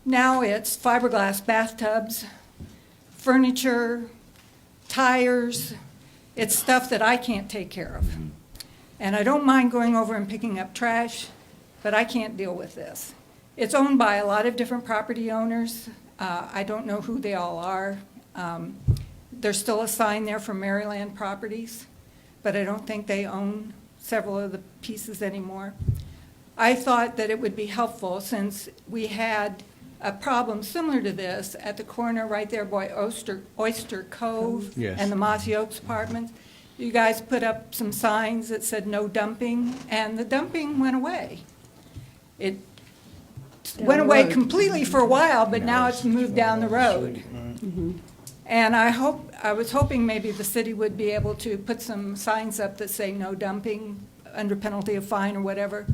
Now it's fiberglass bathtubs, furniture, tires. It's stuff that I can't take care of. And I don't mind going over and picking up trash, but I can't deal with this. It's owned by a lot of different property owners. I don't know who they all are. There's still a sign there for Maryland Properties, but I don't think they own several of the pieces anymore. I thought that it would be helpful, since we had a problem similar to this at the corner right there by Oyster Cove Yes. and the Mossy Oaks Apartments. You guys put up some signs that said no dumping, and the dumping went away. It went away completely for a while, but now it's moved down the road. And I was hoping maybe the city would be able to put some signs up that say no dumping under penalty of fine or whatever,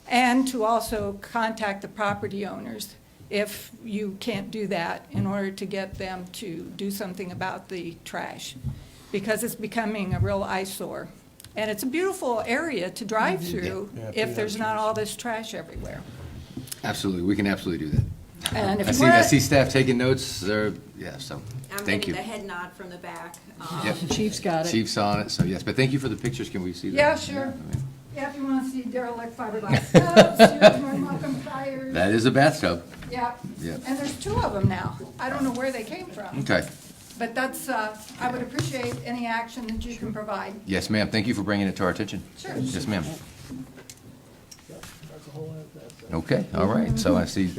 and to also contact the property owners if you can't do that, in order to get them to do something about the trash, because it's becoming a real eyesore. And it's a beautiful area to drive through if there's not all this trash everywhere. Absolutely, we can absolutely do that. And if I you see, I want, see staff taking notes, so, I'm thank getting you. the head nod from the back. Yep. Chief's got it. Chief's on it, so yes, but thank you for the pictures, can we see that? Yeah, sure. I mean, yeah, if you want to see derelict fiberglass tubs, you're more than welcome, tires. That is a bathtub. Yeah. Yeah. And there's 2 of them now. I don't know where they came from. Okay. But that's, I would appreciate any action that you can provide. Yes, ma'am. Thank you for bringing it to our attention. Sure. Yes, ma'am. Okay, all right. So I see.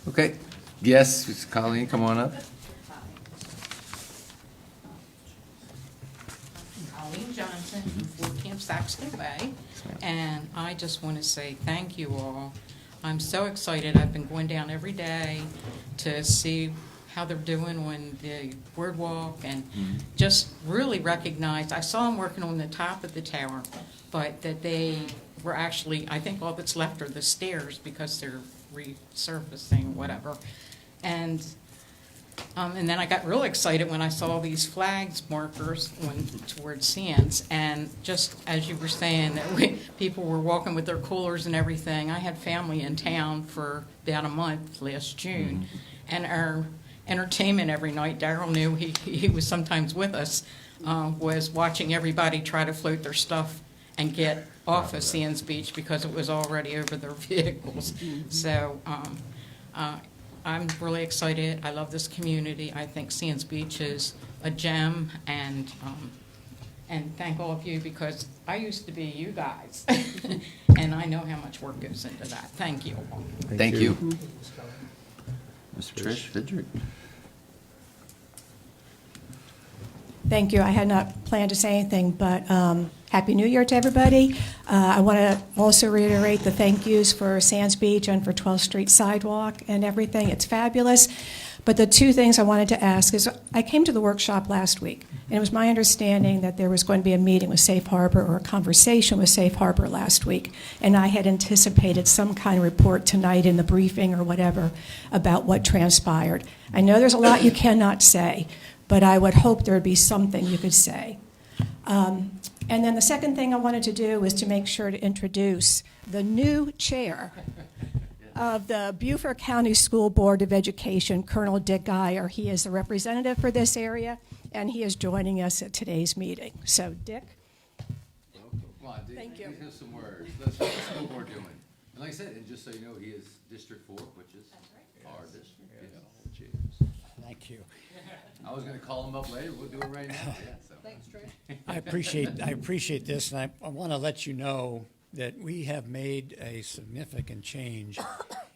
Okay. Yes, Ms. Colleen, come on up. Colleen Johnson from Fort Camp Saxton Way, and I just want to say thank you all. I'm so excited. I've been going down every day to see how they're doing on the boardwalk and just really recognized, I saw them working on the top of the tower, but that they were actually, I think all that's left are the stairs because they're resurfacing, whatever. And then I got real excited when I saw these flags markers on towards Sands. And just as you were saying, that people were walking with their coolers and everything. I had family in town for about a month last June, and our entertainment every night, Daryl knew he was sometimes with us, was watching everybody try to float their stuff and get off of Sands Beach because it was already over their vehicles. So I'm really excited. I love this community. I think Sands Beach is a gem, and thank all of you because I used to be you guys, and I know how much work goes into that. Thank you. Thank you. Mr. Trish Fidrick. Thank you. I had not planned to say anything, but Happy New Year to everybody. I want to also reiterate the thank yous for Sands Beach and for 12th Street Sidewalk and everything. It's fabulous. But the 2 things I wanted to ask is I came to the workshop last week, and it was my understanding that there was going to be a meeting with Safe Harbor or a conversation with Safe Harbor last week, and I had anticipated some kind of report tonight in the briefing or whatever about what transpired. I know there's a lot you cannot say, but I would hope there would be something you could say. And then the second thing I wanted to do was to make sure to introduce the new chair of the Beaufort County School Board of Education, Colonel Dick Geyer. He is a representative for this area, and he is joining us at today's meeting. So, Dick. Come on, Dick. Thank you. Give us some words. That's what the school board doing. And like I said, and just so you know, he is District 4, which is our district. Yes. Thank you. I was going to call him up later. We'll do it right now. Yeah, so. Thanks, Trey. I appreciate this, and I want to let you know that we have made a significant change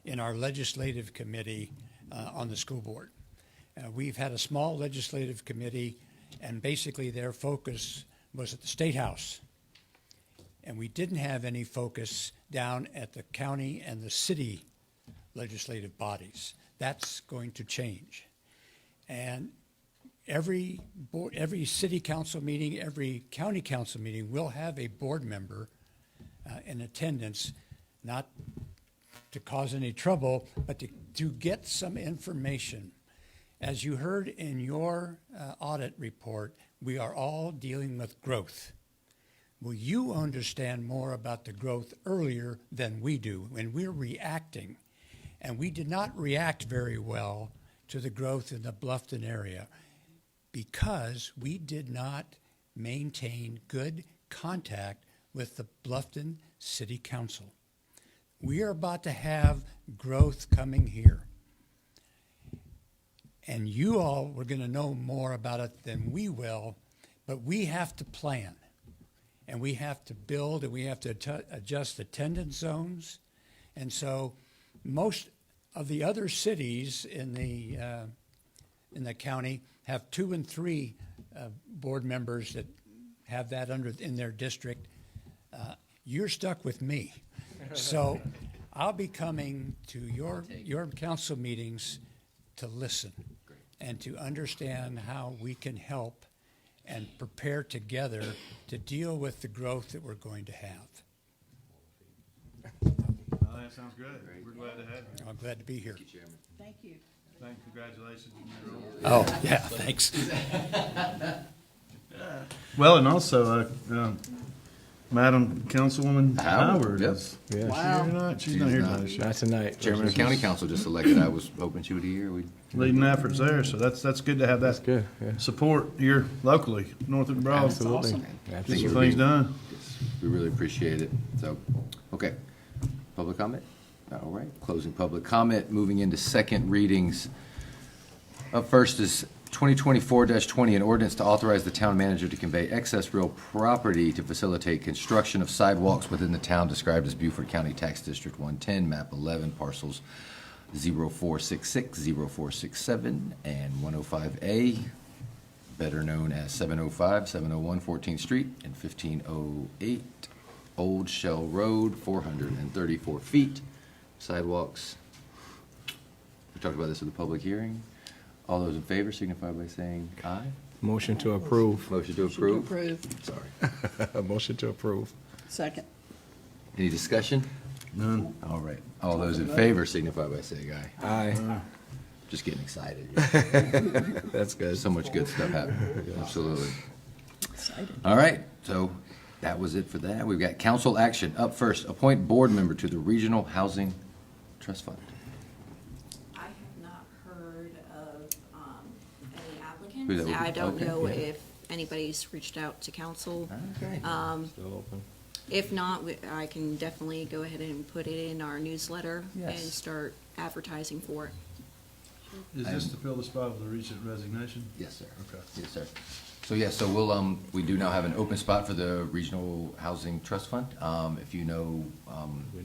in our legislative committee on the school board. We've had a small legislative committee, and basically their focus was at the State House. And we didn't have any focus down at the county and the city legislative bodies. That's going to change. And every city council meeting, every county council meeting will have a board member in attendance, not to cause any trouble, but to get some information. As you heard in your audit report, we are all dealing with growth. Well, you understand more about the growth earlier than we do, and we're reacting. And we did not react very well to the growth in the Bluffton area because we did not maintain good contact with the Bluffton City Council. We are about to have growth coming here. And you all are going to know more about it than we will, but we have to plan. And we have to build, and we have to adjust attendance zones. And so most of the other cities in the county have 2 and 3 board members that have that in their district. You're stuck with me. So I'll be coming to your council meetings to listen and to understand how we can help and prepare together to deal with the growth that we're going to have. That sounds good. We're glad to have you. I'm glad to be here. Thank you, Chairman. Thank you. Congratulations. Oh, yeah, thanks. Well, and also, Madam Councilwoman Howard Yep. is. Yeah. Wow. She's not here not. tonight. Not tonight. Chairman of the County Council just elected. I was hoping she would be here. Leading efforts there, so that's good to have That's that good, yeah. support here locally, north of the Broad. Absolutely. Get Get Thank some you. things done. We really appreciate it. So, okay. Public comment? All right, closing public comment, moving into second readings. Up first is 2024-20, an ordinance to authorize the town manager to convey excess real property to facilitate construction of sidewalks within the town described as Beaufort County Tax District 110, map 11, parcels 0466, 0467, and 105A, better known as 705, 701 14th Street, and 1508 Old Shell Road, 434 feet. Sidewalks. We talked about this at the public hearing. All those in favor signify by saying aye. Motion to approve. Motion to approve. Approve. Sorry. Motion to approve. Second. Any discussion? None. All right. All those in favor signify by saying aye. Aye. Just getting excited. That's good. There's so much good stuff happening. Absolutely. Excited. All right. So that was it for that. We've got council action. Up first, appoint board member to the Regional Housing Trust Fund. I have not heard of any Who's applicants. that? I don't Okay, know yeah. if anybody's reached out to council. Okay. Still open. If not, I can definitely go ahead and put it in our newsletter and Yes. start advertising for it. Is this to fill the spot with a recent resignation? Yes, sir. Okay. Yes, sir. So, yeah, so we'll, we do now have an open spot for the Regional Housing Trust Fund. If you know,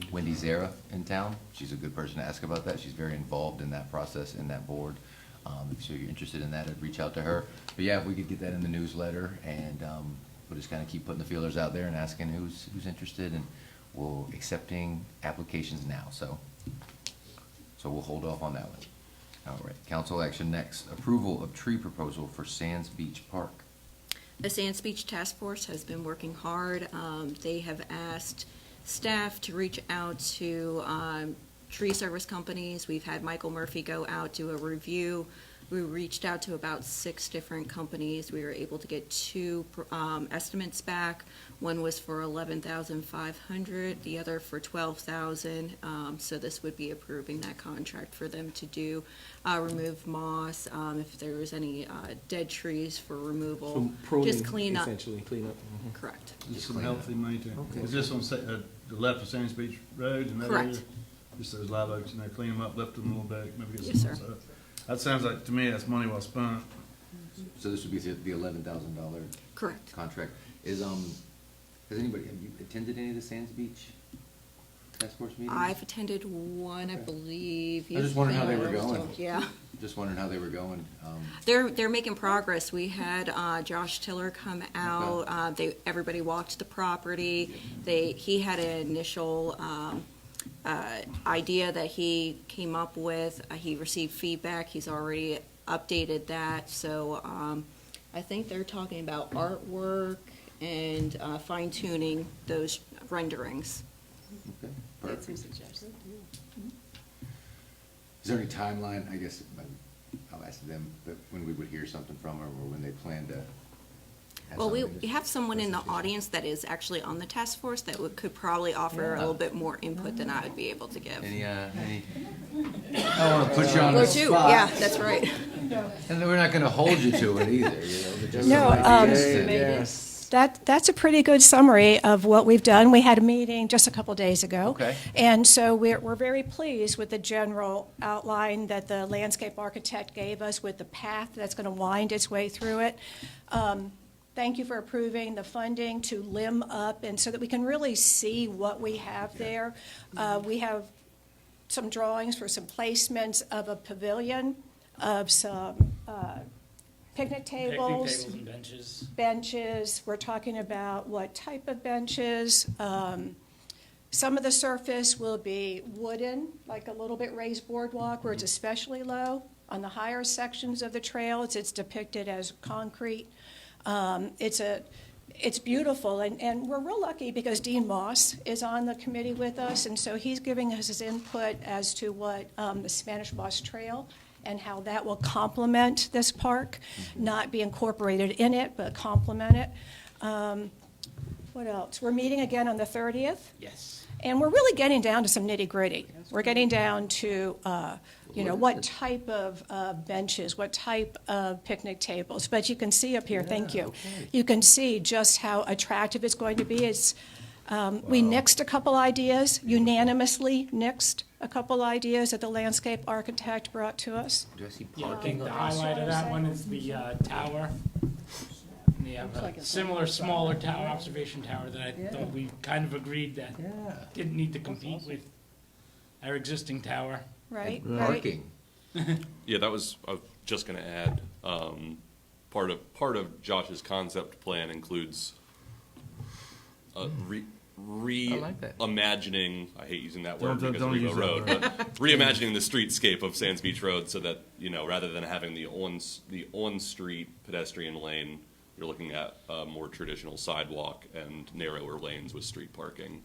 Wendy Zara in town, she's a good person to ask about that. She's very involved in that process, in that board. If you're interested in that, I'd reach out to her. But yeah, if we could get that in the newsletter, and, we'll just kind of keep putting the feelers out there and asking who's interested, and we'll accepting applications now, so we'll hold off on that one. All right, council action next, approval of tree proposal for Sands Beach Park. The Sands Beach Task Force has been working hard. They have asked staff to reach out to tree service companies. We've had Michael Murphy go out, do a review. We reached out to about 6 different companies. We were able to get 2 estimates back. One was for $11,500, the other for $12,000. So this would be approving that contract for them to do, remove moss, if there was any dead trees for removal. So pruning, Just clean up. essentially, clean up. Correct. Just some healthy maintained. Is this on the left of Sands Beach Road in that area? Correct. Just those live oaks, and they clean them up, lift them a little bit, maybe get Yes, some. sir. So that sounds like, to me, that's money well spent. So this would be the $11,000 Correct. contract. Has anybody, have you attended any of the Sands Beach Task Force meetings? I've attended one, I believe. I was just wondering how they were going. Yeah. Just wondering how they were going. They're making progress. We had Josh Tiller come out. Everybody walked the property. He had an initial idea that he came up with. He received feedback. He's already updated that. So I think they're talking about artwork and fine tuning those renderings. Okay, perfect. Is there any timeline, I guess, I'll ask them, but when we would hear something from her, or when they plan to have Well, something we have someone in the audience that is actually on the task force that could probably offer a little bit more input than I would be able to give. Any, I don't wanna put you on the Or two, spot. yeah, that's right. And then we're not gonna hold you to it either, you know, but just No, some ideas to- That's a pretty good summary of what we've done. We had a meeting just a couple days ago. Okay. And so we're very pleased with the general outline that the landscape architect gave us with the path that's going to wind its way through it. Thank you for approving the funding to limb up, and so that we can really see what we have there. We have some drawings for some placements of a pavilion, of some picnic tables. and benches. Benches, we're talking about what type of benches. Some of the surface will be wooden, like a little bit raised boardwalk where it's especially low. On the higher sections of the trails, it's depicted as concrete. It's beautiful, and we're real lucky because Dean Moss is on the committee with us, and so he's giving us his input as to what the Spanish Moss Trail and how that will complement this park, not be incorporated in it, but complement it. What else? We're meeting again on the 30th. Yes. And we're really getting down to some nitty-gritty. We're getting down to, what type of benches, what type of picnic tables. But you can see up here, thank you. You can see just how attractive it's going to be. We nixed a couple ideas, unanimously nixed a couple ideas that the landscape architect brought to us. Do I see Yeah, I parking? think the highlight of that one is the tower. We have a similar, smaller tower, observation tower, that I thought we kind of agreed that didn't need to compete with our existing tower. Right, And right. Parking. Yeah, I was just gonna add, part of Josh's concept plan includes I like that. reimagining, I hate using that word Don't because of use Rebo that Road, word. but reimagining the streetscape of Sands Beach Road so that, rather than having the on-street pedestrian lane, you're looking at a more traditional sidewalk and narrower lanes with street parking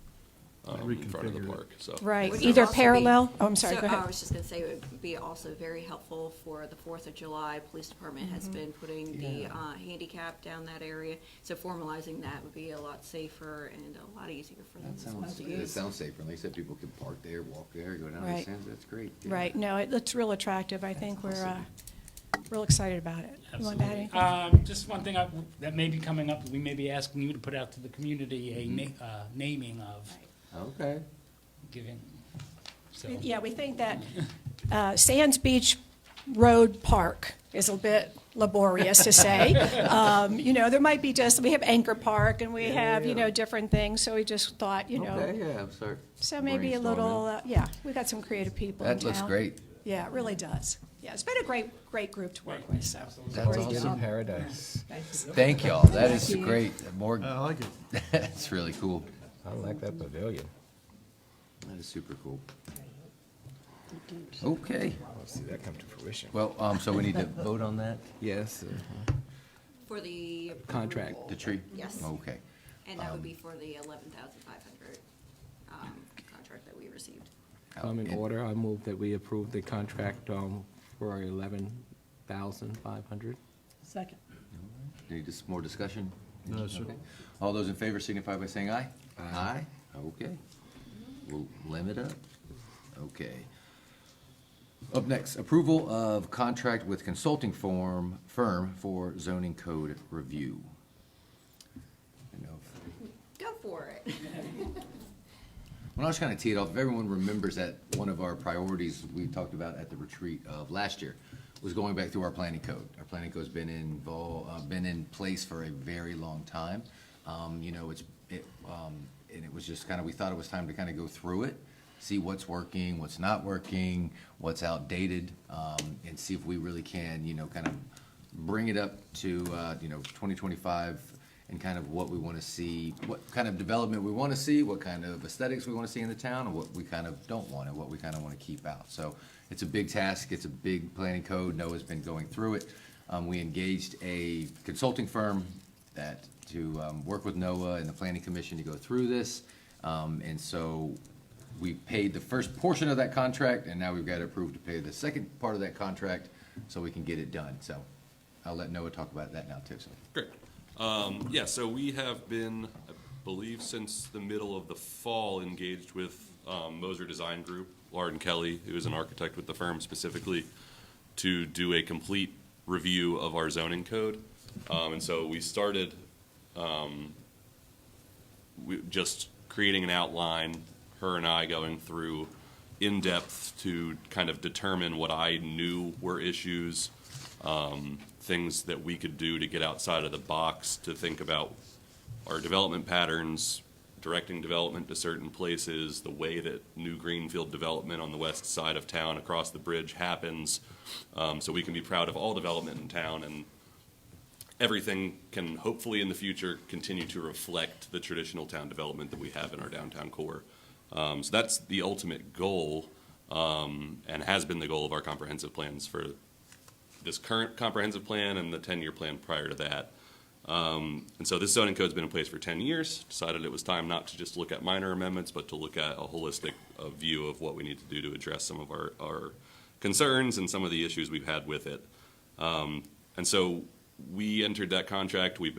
in front of the Reconfigure it. park, so. Right, Would either also be- parallel, oh, I'm sorry, So, go ahead. I was just gonna say, it would be also very helpful for the 4th of July. Police Department has been putting the handicap down that area, so formalizing that would be a lot safer and a lot easier for them That as well sounds, to it use. sounds safer. Like I said, people can park there, walk there, go down to Right. Sands. That's great. Yeah. Right, no, it looks real attractive. I think we're real excited about it. You want to add Absolutely. anything? Just one thing that may be coming up, we may be asking you to put out to the community a naming of Okay. giving, so. Yeah, we think that Sands Beach Road Park is a bit laborious to say. There might be we have Anchor Park and we have, different things, so we just thought, Okay, yeah, I'm sorry. so maybe a Brainstorming. little, we got some creative people in That town. looks great. Yeah, it really does. Yeah, it's been a great group to work with, so. That's Get awesome. in paradise. Thank y'all. That is great. More, I like it. that's really cool. I like that pavilion. That is super cool. Okay. Let's see that come to fruition. Well, so we need to vote on that? Yes. For the. Contract. approval. The tree? Yes. Okay. And that would be for the 11,500 contract that we received. In And- order, I move that we approve the contract for 11,500. Second. Any more discussion? No, sir. Okay. All those in favor signify by saying aye. Aye. Okay. We'll limit up. Okay. Up next, approval of contract with consulting firm for zoning code review. I know if- Go for it. When I was trying to tee it off, if everyone remembers that one of our priorities we talked about at the retreat of last year was going back through our planning code. Our planning code's been been in place for a very long time. And it was just we thought it was time to kind of go through it, see what's working, what's not working, what's outdated, and see if we really can, kind of bring it up to, 2025 and kind of what we want to see, what kind of development we want to see, what kind of aesthetics we want to see in the town, and what we kind of don't want, and what we kind of want to keep out. So it's a big task. It's a big planning code. Noah's been going through it. We engaged a consulting firm to work with Noah and the planning commission to go through this. And so we paid the first portion of that contract, and now we've got to approve to pay the second part of that contract so we can get it done. So I'll let Noah talk about that now too. So. Great. So we have been, I believe, since the middle of the fall, engaged with Moser Design Group, Lauren Kelly, who is an architect with the firm specifically, to do a complete review of our zoning code. And so we started just creating an outline, her and I going through in depth to kind of determine what I knew were issues, things that we could do to get outside of the box, to think about our development patterns, directing development to certain places, the way that new greenfield development on the west side of town across the bridge happens, so we can be proud of all development in town, and everything can hopefully in the future continue to reflect the traditional town development that we have in our downtown core. So that's the ultimate goal, and has been the goal of our comprehensive plans for this current comprehensive plan and the 10-year plan prior to that. And so this zoning code's been in place for 10 years, decided it was time not to just look at minor amendments, but to look at a holistic view of what we need to do to address some of our concerns and some of the issues we've had with it. And so we entered that contract. We've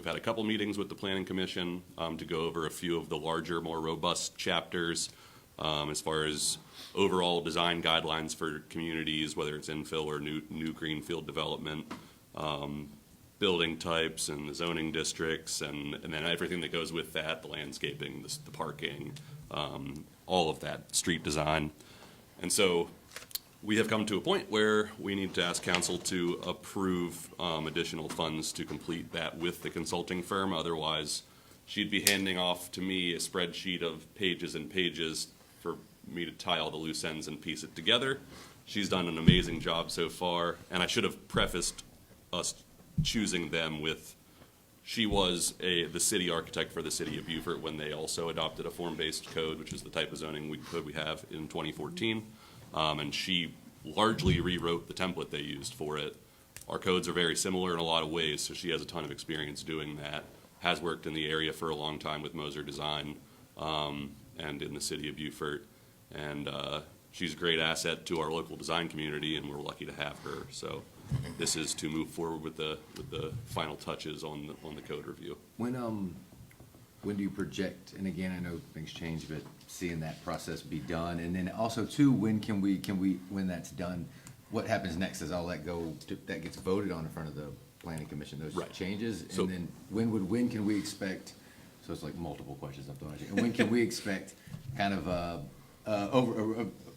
had a couple meetings with the Planning Commission to go over a few of the larger, more robust chapters as far as overall design guidelines for communities, whether it's infill or new greenfield development, building types and the zoning districts, and then everything that goes with that, the landscaping, the parking, all of that street design. And so we have come to a point where we need to ask council to approve additional funds to complete that with the consulting firm. Otherwise, she'd be handing off to me a spreadsheet of pages and pages for me to tie all the loose ends and piece it together. She's done an amazing job so far, and I should have prefaced us choosing them with, she was the city architect for the city of Beaufort when they also adopted a form-based code, which is the type of zoning code we have in 2014. And she largely rewrote the template they used for it. Our codes are very similar in a lot of ways, so she has a ton of experience doing that, has worked in the area for a long time with Moser Design and in the city of Beaufort. And she's a great asset to our local design community, and we're lucky to have her. So this is to move forward with the final touches on the code review. When do you project, and again, I know things change, but seeing that process be done, and then also too, when when that's done, what happens next? Does all that that gets voted on in front of the planning commission, those Right. changes? So- And then when can we expect, so it's like multiple questions I'm throwing at you, and when can we expect kind of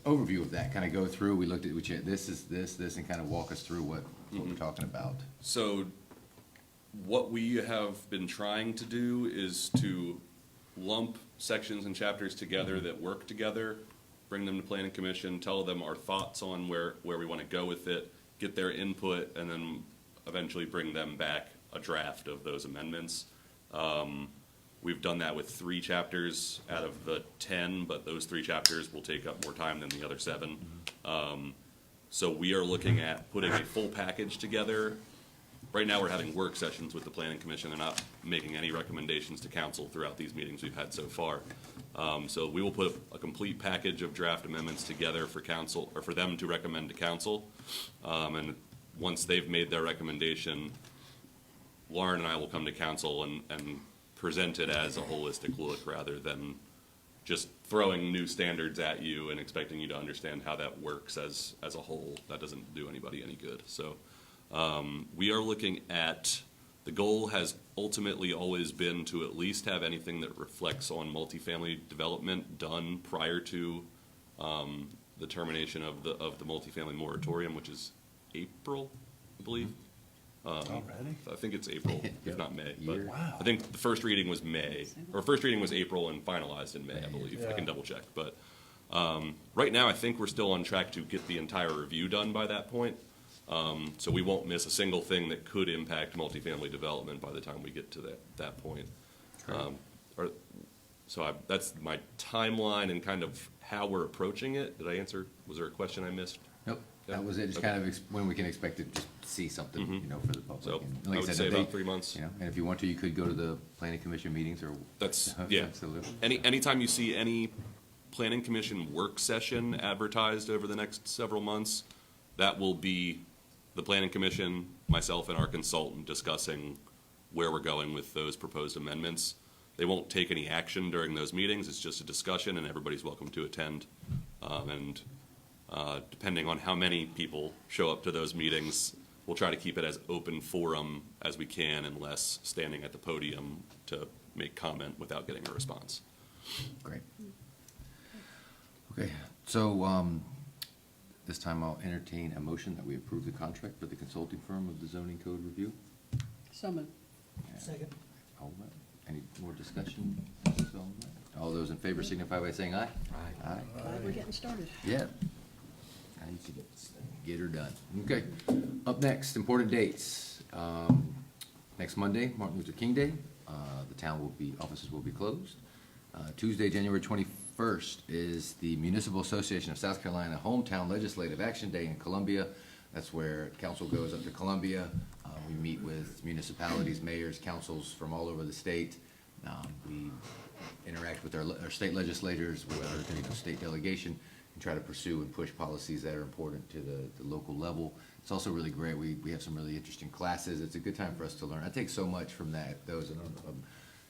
overview of that, kind of go through, we looked at, this is this, and kind of walk us through what we're talking about? So what we have been trying to do is to lump sections and chapters together that work together, bring them to planning commission, tell them our thoughts on where we want to go with it, get their input, and then eventually bring them back a draft of those amendments. We've done that with 3 chapters out of the 10, but those 3 chapters will take up more time than the other 7. So we are looking at putting a full package together. Right now, we're having work sessions with the planning commission. They're not making any recommendations to council throughout these meetings we've had so far. So we will put a complete package of draft amendments together for council, or for them to recommend to council. And once they've made their recommendation, Lauren and I will come to council and present it as a holistic look rather than just throwing new standards at you and expecting you to understand how that works as a whole. That doesn't do anybody any good. So we are looking at, the goal has ultimately always been to at least have anything that reflects on multifamily development done prior to the termination of the multifamily moratorium, which is April, I believe. Already? I think it's April, if not May. But Wow. I think the first reading was May, or first reading was April and finalized in May, I believe. I can double check. But right now, I think we're still on track to get the entire review done by that point. So we won't miss a single thing that could impact multifamily development by the time we get to that point. That's my timeline and kind of how we're approaching it. Did I answer? Was there a question I missed? Nope, that was it, just Okay. kind of when we can expect to just see something, for the public. So, And like I would said, say they- about 3 months. And if you want to, you could go to the planning commission meetings or. That's, yeah. Absolutely. Anytime you see any planning commission work session advertised over the next several months, that will be the planning commission, myself and our consultant discussing where we're going with those proposed amendments. They won't take any action during those meetings. It's just a discussion and everybody's welcome to attend. Depending on how many people show up to those meetings, we'll try to keep it as open forum as we can and less standing at the podium to make comment without getting a response. Great. Okay, so, this time I'll entertain a motion that we approve the contract for the consulting firm of the zoning code review. So moved. Second. Any more discussion? All those in favor signify by saying aye. Aye. Glad we're getting started. Yeah. Now you can get her done. Okay. Up next, important dates. Next Monday, Martin Luther King Day. The offices will be closed. Tuesday, January 21st is the Municipal Association of South Carolina Hometown Legislative Action Day in Columbia. That's where council goes up to Columbia. We meet with municipalities, mayors, councils from all over the state. We interact with our state legislators, with our state delegation, and try to pursue and push policies that are important to the local level. It's also really great. We have some really interesting classes. It's a good time for us to learn. I take so much from those, and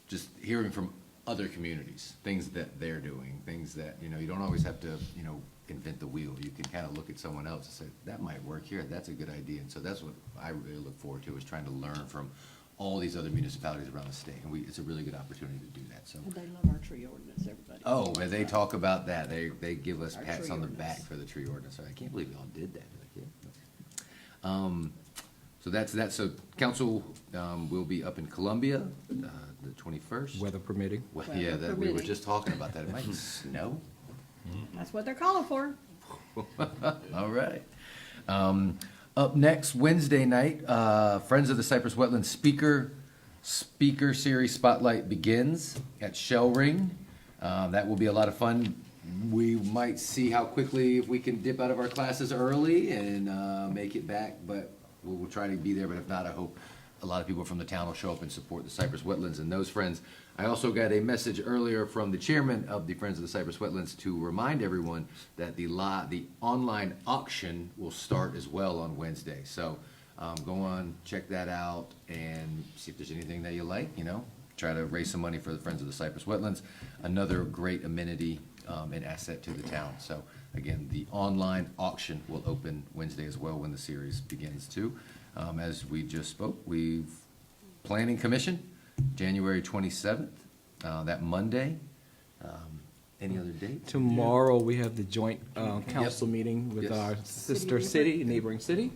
just hearing from other communities, things that they're doing, things that, you don't always have to, invent the wheel. You can kind of look at someone else and say, that might work here. That's a good idea. And so that's what I really look forward to, is trying to learn from all these other municipalities around the state, and it's a really good opportunity to do that, so. And they love our tree ordinance, everybody. Oh, and they talk about that, they give us Our pats tree on the ordinance. back for the tree ordinance, I can't believe we all did that. So that's that, so council, will be up in Columbia, the 21st. Weather permitting. Well, Weather yeah, that, we were permitting. just talking about that, it might snow. That's what they're calling for. All right. Up next, Wednesday night, Friends of the Cypress Wetlands Speaker Series Spotlight begins at Shell Ring. That will be a lot of fun. We might see how quickly, if we can dip out of our classes early and make it back, but we'll try to be there. But if not, I hope a lot of people from the town will show up and support the Cypress Wetlands and those friends. I also got a message earlier from the chairman of the Friends of the Cypress Wetlands to remind everyone that the online auction will start as well on Wednesday. So go on, check that out, and see if there's anything that you like, try to raise some money for the Friends of the Cypress Wetlands. Another great amenity and asset to the town. So again, the online auction will open Wednesday as well when the series begins too. As we just spoke, Planning Commission, January 27th, that Monday. Any other dates? Tomorrow, we have the joint council meeting with Yes. our sister city, neighboring city.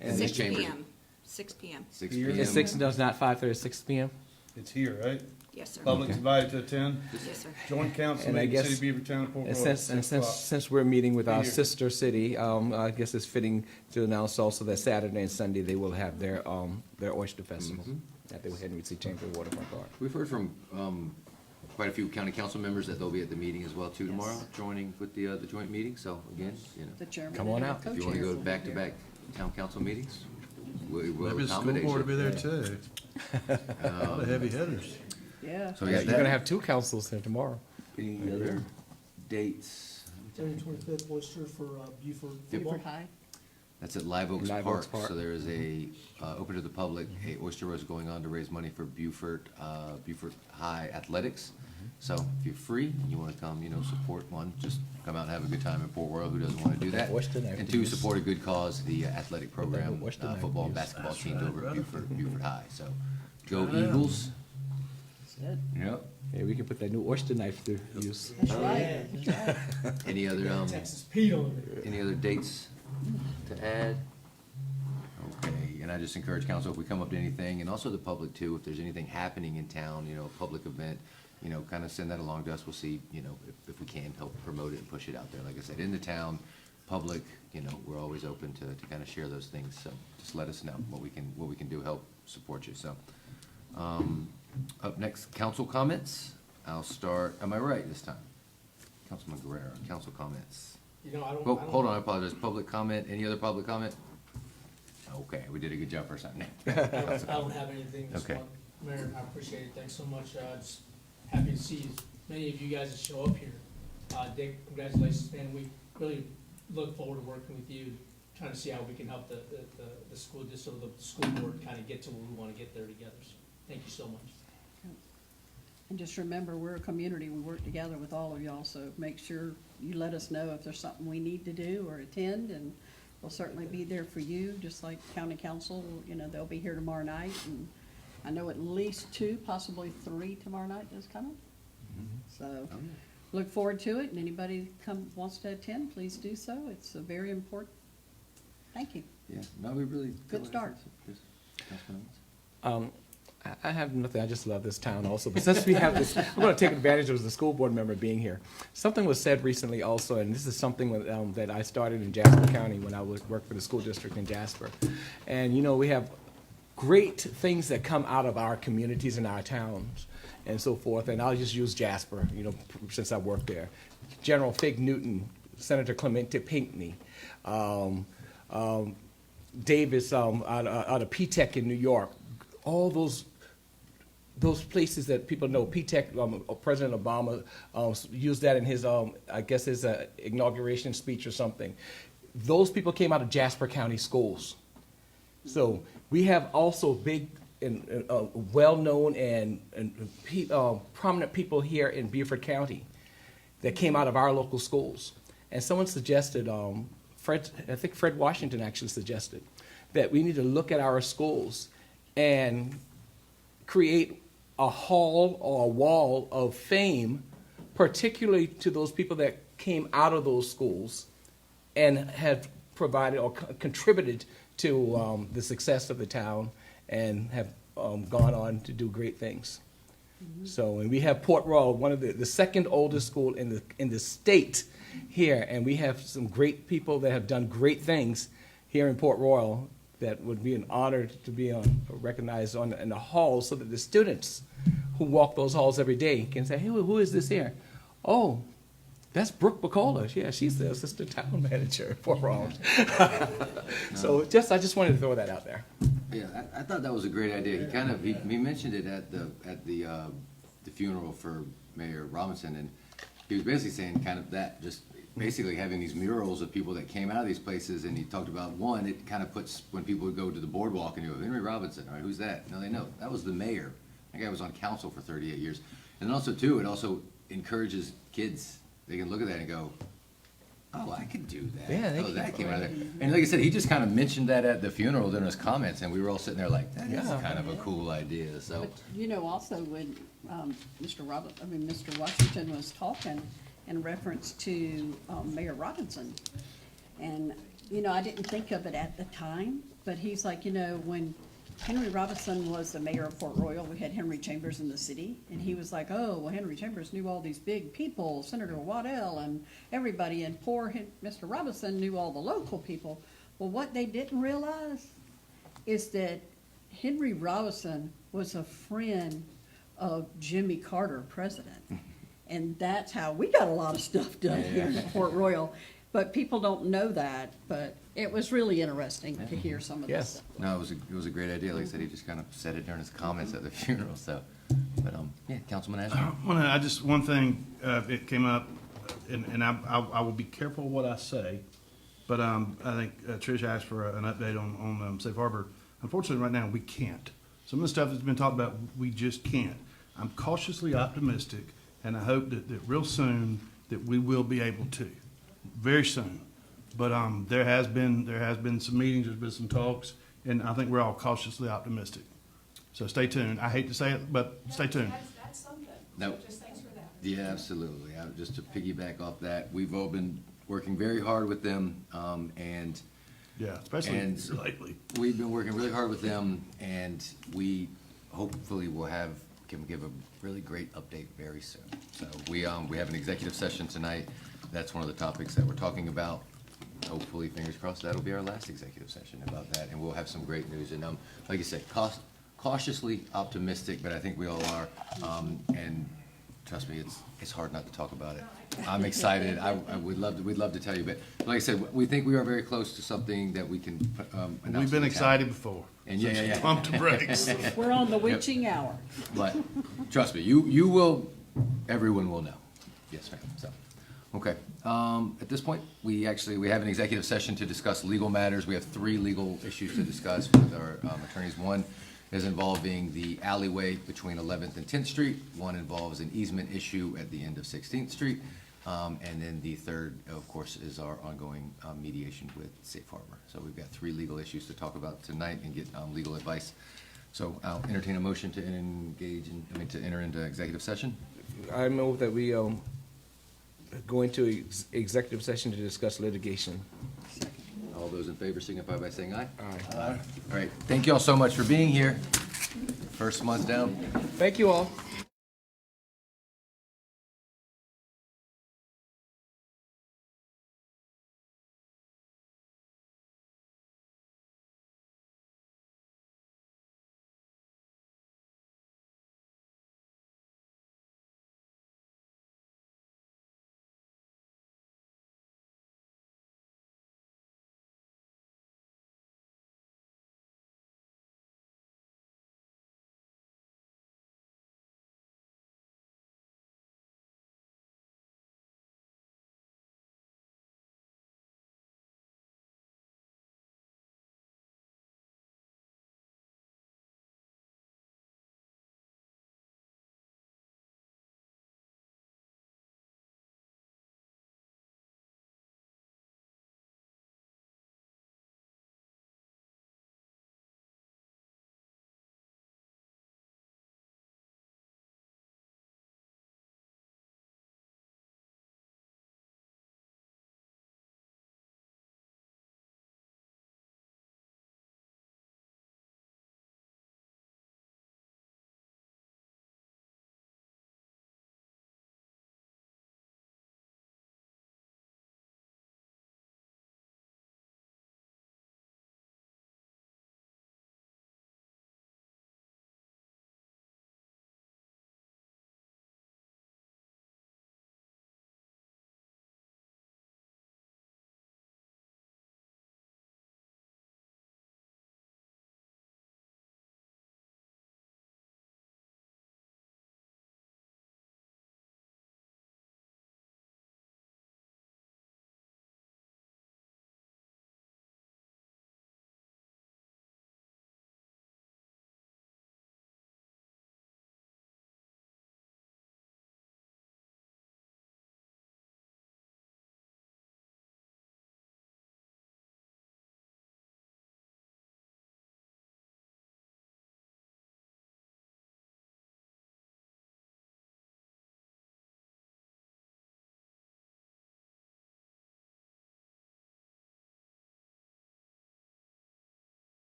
And 6 chamber. PM, 6 PM. 6 Here. p.m. It's 6, no, it's not 5:30, 6 p.m. It's here, right? Yes, sir. Public's Okay. invited to attend. Yes, sir. Joint council And I meeting, guess- City of Beavertown, Port And Royal, since 6 o'clock. since we're meeting with our Here. sister city, I guess it's fitting to announce also that Saturday and Sunday, they will have their oyster festival at the Henry C. Chamber Waterfront Park. We've heard from quite a few county council members that they'll be at the meeting as well too tomorrow, Yes. joining with the joint meeting. So again, The chairman. Come on and out. the if you want to co-chairs go will be back-to-back town council meetings, we will Maybe the school accommodate board will be you. there too. A lot of heavy hitters. there. Yeah. So we You're got gonna that. have 2 councils there tomorrow. Any other dates? January 25th, oyster for Buford Yep. football. Beaufort High. That's at Live Oaks Live Park. Oaks Park. So there is a, open to the public, a oyster roast going on to raise money for Buford High Athletics. So if you're free, and you want to come, support one, just come out and have a good time in Port Royal. Who doesn't want to do that? Oyster knife And to 2, use. support a good cause, the athletic program, oyster knife football and to use. basketball That's teams right, over at brother. Buford High. So go Try it out. Eagles. That's it. Yep. Yeah, we can put that new oyster knife to use. That's right. That's right. Any other, Texas Pete on it. any other dates to add? Okay, and I just encourage council, if we come up to anything, and also the public too, if there's anything happening in town, a public event, kind of send that along to us. We'll see, if we can help promote it and push it out there. Like I said, in the town, public, we're always open to kind of share those things. So just let us know what we can do, help support you. So, up next, council comments. I'll start, am I right this time? Councilman Guerrero, council comments. I don't. Oh, hold on, I apologize. Public comment, any other public comment? Okay, we did a good job for a second. I don't have anything this Okay. month. Mayor, I appreciate it. Thanks so much. Just happy to see many of you guys that show up here. Dick, congratulations, man. We really look forward to working with you, trying to see how we can help the school, just so the school board kind of get to where we want to get there together. So thank you so much. And just remember, we're a community. We work together with all of y'all, so make sure you let us know if there's something we need to do or attend, and we'll certainly be there for you, just like county council, they'll be here tomorrow night, and I know at least 2, possibly 3 tomorrow night is coming. So, look forward to it, and anybody wants to attend, please do so. It's a very important. Thank you. Yeah, no, we really. Good start. I have nothing, I just love this town also, but since we have this, I'm gonna take advantage of the school board member being here. Something was said recently also, and this is something that I started in Jasper County when I worked for the school district in Jasper. And, we have great things that come out of our communities and our towns and so forth, and I'll just use Jasper, since I worked there. General Fig Newton, Senator Clemente Pinckney, Davis out of P-TECH in New York, all those places that people know. P-TECH, President Obama used that in his, I guess his inauguration speech or something. Those people came out of Jasper County schools. So we have also big and well-known and prominent people here in Beaufort County that came out of our local schools. And someone suggested, I think Fred Washington actually suggested, that we need to look at our schools and create a hall or a wall of fame, particularly to those people that came out of those schools and have provided or contributed to the success of the town and have gone on to do great things. So, and we have Port Royal, one of the second oldest school in the state here, and we have some great people that have done great things here in Port Royal that would be an honor to be recognized in the halls, so that the students who walk those halls every day can say, hey, who is this here? Oh, that's Brooke Bacola. Yeah, she's the assistant town manager at Port Royal. So I just wanted to throw that out there. Yeah, I thought that was a great idea. He mentioned it at the funeral for Mayor Robinson, and he was basically saying kind of that, just basically having these murals of people that came out of these places, and he talked about, one, it kind of puts, when people would go to the boardwalk and you go, Henry Robinson, all right, who's that? No, they know. That was the mayor. That guy was on council for 38 years. And then also, too, it also encourages kids. They can look at that and go, oh, I could do that. Yeah, that came out of there. And like I said, he just kind of mentioned that at the funeral during his comments, and we were all sitting there like, that is kind of a cool idea, so. But, you know, also when Mr. Washington was talking in reference to Mayor Robinson, and, you know, I didn't think of it at the time, but he's like, you know, when Henry Robinson was the mayor of Port Royal, we had Henry Chambers in the city, and he was like, oh, well, Henry Chambers knew all these big people, Senator Waddell and everybody, and poor Mr. Robinson knew all the local people. Well, what they didn't realize is that Henry Robinson was a friend of Jimmy Carter, president. And that's how we got a lot of stuff done here in Port Royal. But people don't know that, but it was really interesting to hear some of this stuff. No, it was a great idea. Like I said, he just kind of said it during his comments at the funeral, so. But, yeah, Councilman Ashby. One thing, it came up, and I will be careful what I say, but I think Trish asked for an update on Safe Harbor. Unfortunately, right now, we can't. Some of the stuff that's been talked about, we just can't. I'm cautiously optimistic, and I hope that real soon that we will be able to, very soon. But there has been some meetings, there's been some talks, and I think we're all cautiously optimistic. So stay tuned. I hate to say it, but stay tuned. That's something. No. Just thanks for that. Yeah, absolutely. Just to piggyback off that, we've all been working very hard with them, and yeah, especially lately. We've been working really hard with them, and we hopefully can give a really great update very soon. So we have an executive session tonight. That's one of the topics that we're talking about. Hopefully, fingers crossed, that'll be our last executive session about that, and we'll have some great news. And like I said, cautiously optimistic, but I think we all are. And trust me, it's hard not to talk about it. I'm excited. We'd love to tell you, but like I said, we think we are very close to something that we can announce. We've been excited before. And yeah. Pump the brakes. We're on the witching hour. But trust me, you will. Everyone will know. Yes, ma'am. So. Okay, at this point, we have an executive session to discuss legal matters. We have 3 legal issues to discuss with our attorneys. One is involving the alleyway between 11th and 10th Street. One involves an easement issue at the end of 16th Street. And then the third, of course, is our ongoing mediation with Safe Harbor. So we've got 3 legal issues to talk about tonight and get legal advice. So I'll entertain a motion to enter into executive session. I move that we go into executive session to discuss litigation. All those in favor signify by saying aye. Aye. All right, thank you all so much for being here. First month's down. Thank you all.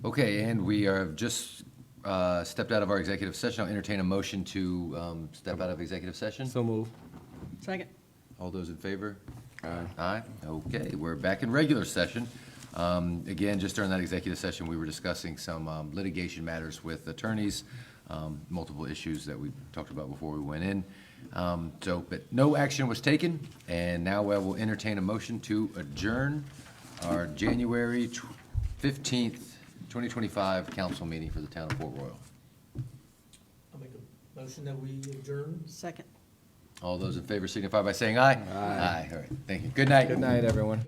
Okay, and we are just stepped out of our executive session. I'll entertain a motion to step out of executive session. So move. Second. All those in favor? Aye. Okay, we're back in regular session. Again, just during that executive session, we were discussing some litigation matters with attorneys, multiple issues that we talked about before we went in. But no action was taken, and now I will entertain a motion to adjourn our January 15th, 2025 council meeting for the town of Port Royal. I'll make a motion that we adjourn. Second. All those in favor signify by saying aye. Aye. All right, thank you. Good night. Good night, everyone.